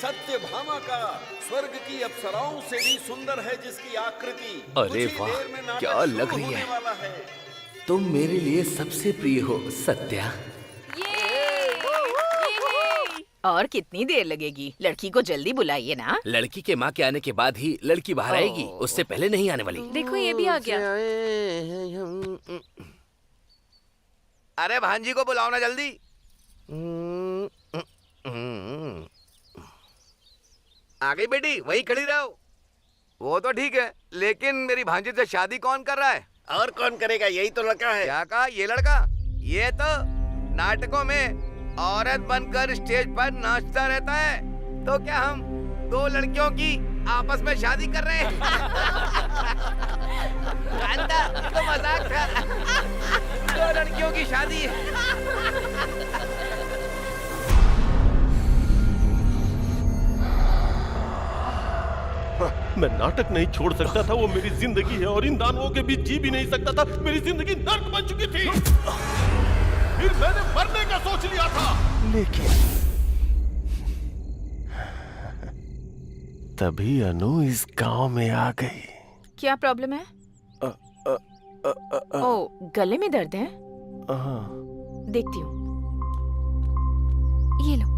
F: सत्यभामा का। स्वर्ग की अप्सराओं से भी सुंदर है जिसकी आकृति।
M: अरे वाह, क्या लग रही है। तुम मेरे लिए सबसे प्रिय हो सत्या।
O: और कितनी देर लगेगी? लड़की को जल्दी बुलाइए ना।
M: लड़की के माँ के आने के बाद ही लड़की बाहर आएगी, उससे पहले नहीं आने वाली।
H: देखो ये भी आ गया।
E: अरे भांजी को बुलाओ ना जल्दी। आ गई बेटी, वहीं खड़ी रहो। वो तो ठीक है, लेकिन मेरी भांजी से शादी कौन कर रहा है?
J: और कौन करेगा, यही तो लड़का है।
E: क्या कहा? ये लड़का? ये तो नाटकों में औरत बनकर स्टेज पर नाचता रहता है। तो क्या हम दो लड़कियों की आपस में शादी कर रहे हैं? कांता, ये तो मजाक था। दो लड़कियों की शादी।
J: मैं नाटक नहीं छोड़ सकता था, वो मेरी जिंदगी है और इन दानवों के बीच जी भी नहीं सकता था। मेरी जिंदगी नर्क बन चुकी थी। फिर मैंने मरने का सोच लिया था, लेकिन तभी अनु इस गांव में आ गई।
A: क्या प्रॉब्लम है? ओ, गले में दर्द है? देखती हूँ।
H: ये लो।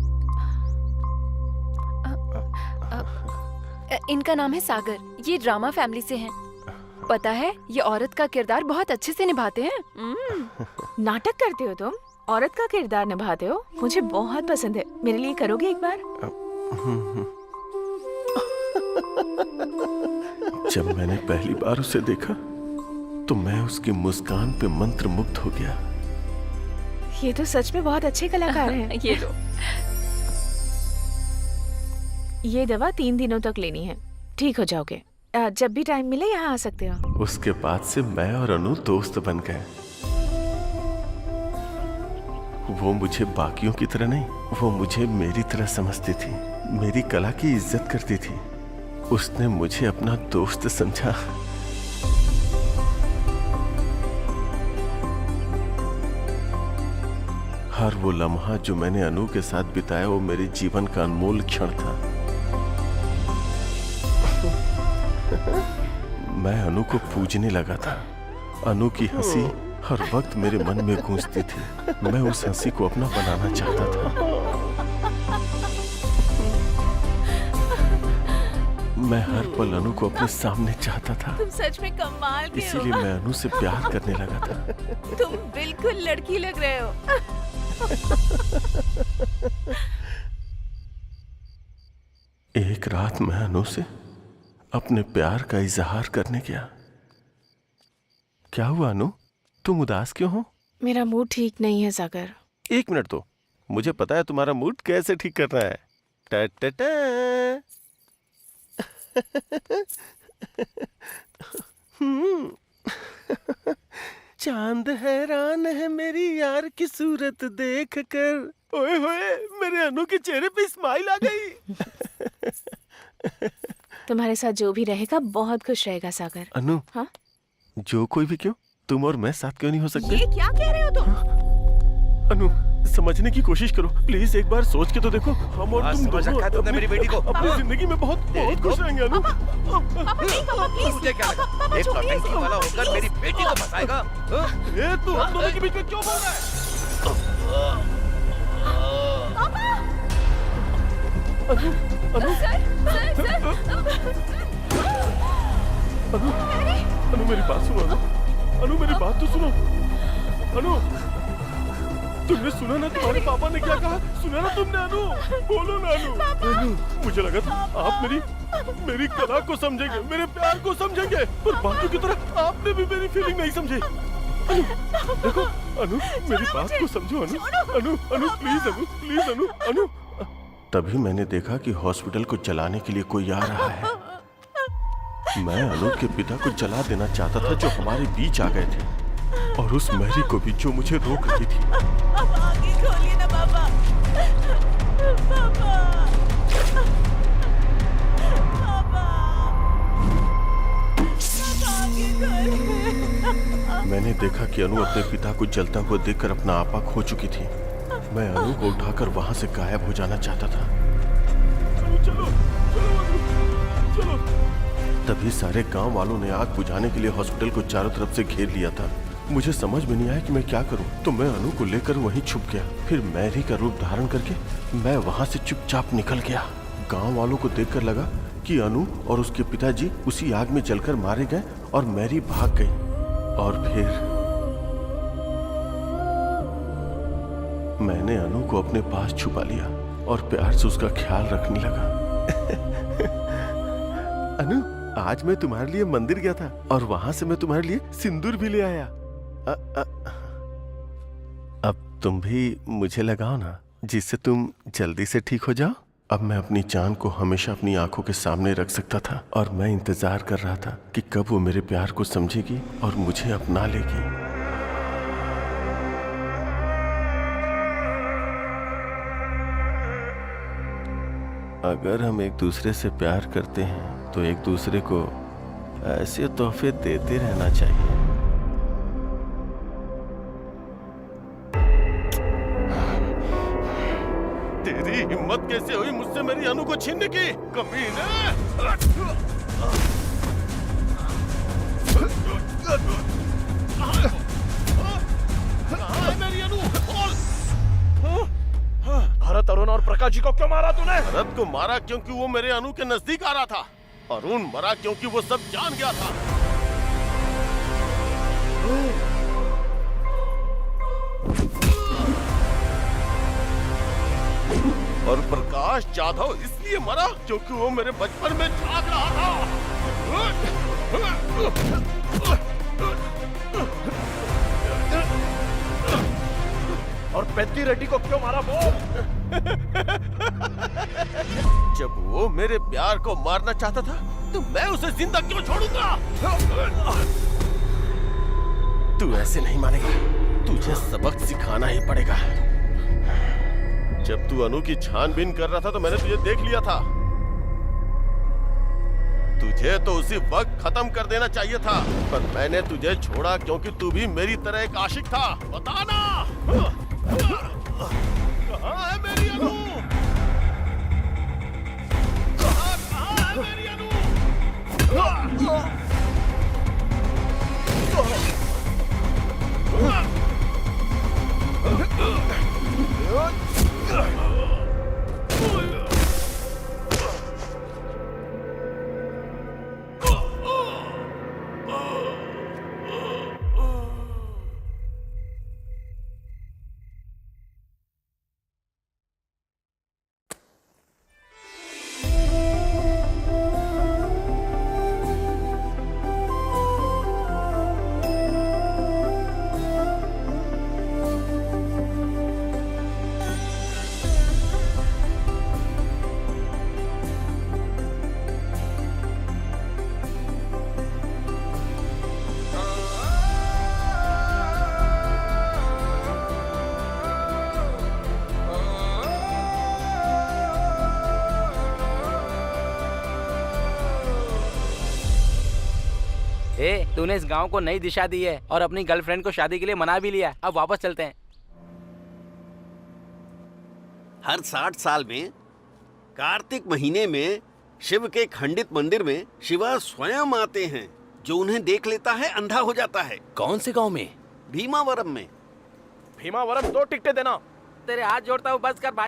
H: इनका नाम है सागर। ये ड्रामा फैमिली से हैं। पता है, ये औरत का किरदार बहुत अच्छे से निभाते हैं।
A: नाटक करते हो तुम? औरत का किरदार निभाते हो? मुझे बहुत पसंद है। मेरे लिए करोगे एक बार?
J: जब मैंने पहली बार उसे देखा तो मैं उसकी मुस्कान पे मंत्रमुग्ध हो गया।
A: ये तो सच में बहुत अच्छे कलाकार हैं।
H: ये लो।
A: ये दवा 3 दिनों तक लेनी है, ठीक हो जाओगे। जब भी टाइम मिले यहाँ आ सकते हो।
J: उसके बाद से मैं और अनु दोस्त बन गए। वो मुझे बाकियों की तरह नहीं, वो मुझे मेरी तरह समझती थी, मेरी कला की इज्जत करती थी। उसने मुझे अपना दोस्त समझा। हर वो लम्हा जो मैंने अनु के साथ बिताया, वो मेरे जीवन का अनमोल क्षण था। मैं अनु को पूजने लगा था। अनु की हंसी हर वक्त मेरे मन में गूंजती थी। मैं उस हंसी को अपना बनाना चाहता था। मैं हर पल अनु को अपने सामने चाहता था।
A: तुम सच में कमाल के हो।
J: इसीलिए मैं अनु से प्यार करने लगा था।
A: तुम बिल्कुल लड़की लग रहे हो।
J: एक रात मैं अनु से अपने प्यार का इजहार करने गया। क्या हुआ अनु, तुम उदास क्यों हो?
A: मेरा मूड ठीक नहीं है सागर।
J: 1 मिनट तो, मुझे पता है तुम्हारा मूड कैसे ठीक करना है। टा टा टा। चांद हैरान है मेरी यार की सूरत देख कर। ओए होए, मेरे अनु के चेहरे पे स्माइल आ गई।
A: तुम्हारे साथ जो भी रहेगा बहुत खुश रहेगा सागर।
J: अनु,
A: हाँ?
J: जो कोई भी क्यों, तुम और मैं साथ क्यों नहीं हो सकते?
A: ये क्या कह रहे हो तुम?
J: अनु, समझने की कोशिश करो प्लीज, एक बार सोच के तो देखो। हम और तुम दोनों
E: मेरी बेटी को
J: अपनी जिंदगी में बहुत खुश रहेंगे अनु।
E: मुझे क्या लगा, एक नौटंकी वाला होकर मेरी बेटी को फंसाएगा?
J: ए, तू हम दोनों के बीच में क्यों बोल रहा है? अनु, अनु, अनु मेरी बात सुनो। अनु मेरी बात तो सुनो। अनु, तुमने सुना ना तुम्हारे पापा ने क्या कहा? सुना ना तुमने अनु? बोलो ना अनु। अनु, मुझे लगा था आप मेरी कला को समझेंगे, मेरे प्यार को समझेंगे, पर बाकियों की तरह आपने भी मेरी फीलिंग नहीं समझी। अनु, देखो अनु, मेरी बात को समझो अनु। अनु, अनु प्लीज, अनु प्लीज, अनु, अनु। तभी मैंने देखा कि हॉस्पिटल को जलाने के लिए कोई आ रहा है। मैं अनु के पिता को जला देना चाहता था जो हमारे बीच आ गए थे, और उस मैरी को भी जो मुझे रोक रही थी।
A: अब आगे खोलिए ना पापा।
J: मैंने देखा कि अनु अपने पिता को जलता हुआ देखकर अपना आपा खो चुकी थी। मैं अनु को उठाकर वहां से गायब हो जाना चाहता था। चलो, चलो। तभी सारे गांव वालों ने आग बुझाने के लिए हॉस्पिटल को चारों तरफ से घेर लिया था। मुझे समझ में नहीं आया कि मैं क्या करूं, तो मैं अनु को लेकर वहीं छुप गया। फिर मैरी का रूप धारण करके मैं वहां से चुपचाप निकल गया। गांव वालों को देखकर लगा कि अनु और उसके पिताजी उसी आग में जलकर मारे गए और मैरी भाग गई। और फिर मैंने अनु को अपने पास छुपा लिया और प्यार से उसका ख्याल रखने लगा। अनु, आज मैं तुम्हारे लिए मंदिर गया था और वहां से मैं तुम्हारे लिए सिंदूर भी ले आया। अब तुम भी मुझे लगाओ ना, जिससे तुम जल्दी से ठीक हो जाओ। अब मैं अपनी जान को हमेशा अपनी आंखों के सामने रख सकता था और मैं इंतजार कर रहा था कि कब वो मेरे प्यार को समझेगी और मुझे अपना लेगी। अगर हम एक दूसरे से प्यार करते हैं तो एक दूसरे को ऐसे तोहफे देते रहना चाहिए। तेरी हिम्मत कैसे हुई मुझसे मेरी अनु को छीनने की, कमीने! कहाँ है मेरी अनु?
C: भरत, अरुण और प्रकाश जी को क्यों मारा तूने?
J: भरत को मारा क्योंकि वो मेरे अनु के नजदीक आ रहा था। अरुण मरा क्योंकि वो सब जान गया था। और प्रकाश जाधव इसलिए मरा क्योंकि वो मेरे बचपन में झांक रहा था।
C: और पेद्दी रेड्डी को क्यों मारा वो?
J: जब वो मेरे प्यार को मारना चाहता था तो मैं उसे जिंदा क्यों छोड़ूंगा? तू ऐसे नहीं मानेगा, तुझे सबक सिखाना ही पड़ेगा। जब तू अनु की छानबीन कर रहा था तो मैंने तुझे देख लिया था। तुझे तो उसी वक्त खत्म कर देना चाहिए था, पर मैंने तुझे छोड़ा क्योंकि तू भी मेरी तरह एक आशिक था। बताना कहाँ है मेरी अनु? कहाँ है मेरी अनु?
B: तूने इस गांव को नई दिशा दी है और अपनी गर्लफ्रेंड को शादी के लिए मना भी लिया। अब वापस चलते हैं।
F: हर 60 साल में कार्तिक महीने में शिव के खंडित मंदिर में शिवा स्वयं आते हैं। जो उन्हें देख लेता है अंधा हो जाता है।
M: कौन से गांव में?
F: भीमावरम में।
C: भीमावरम 2 टिकटें देना।
B: तेरे हाथ जोड़ता हूँ, बस कर भाई।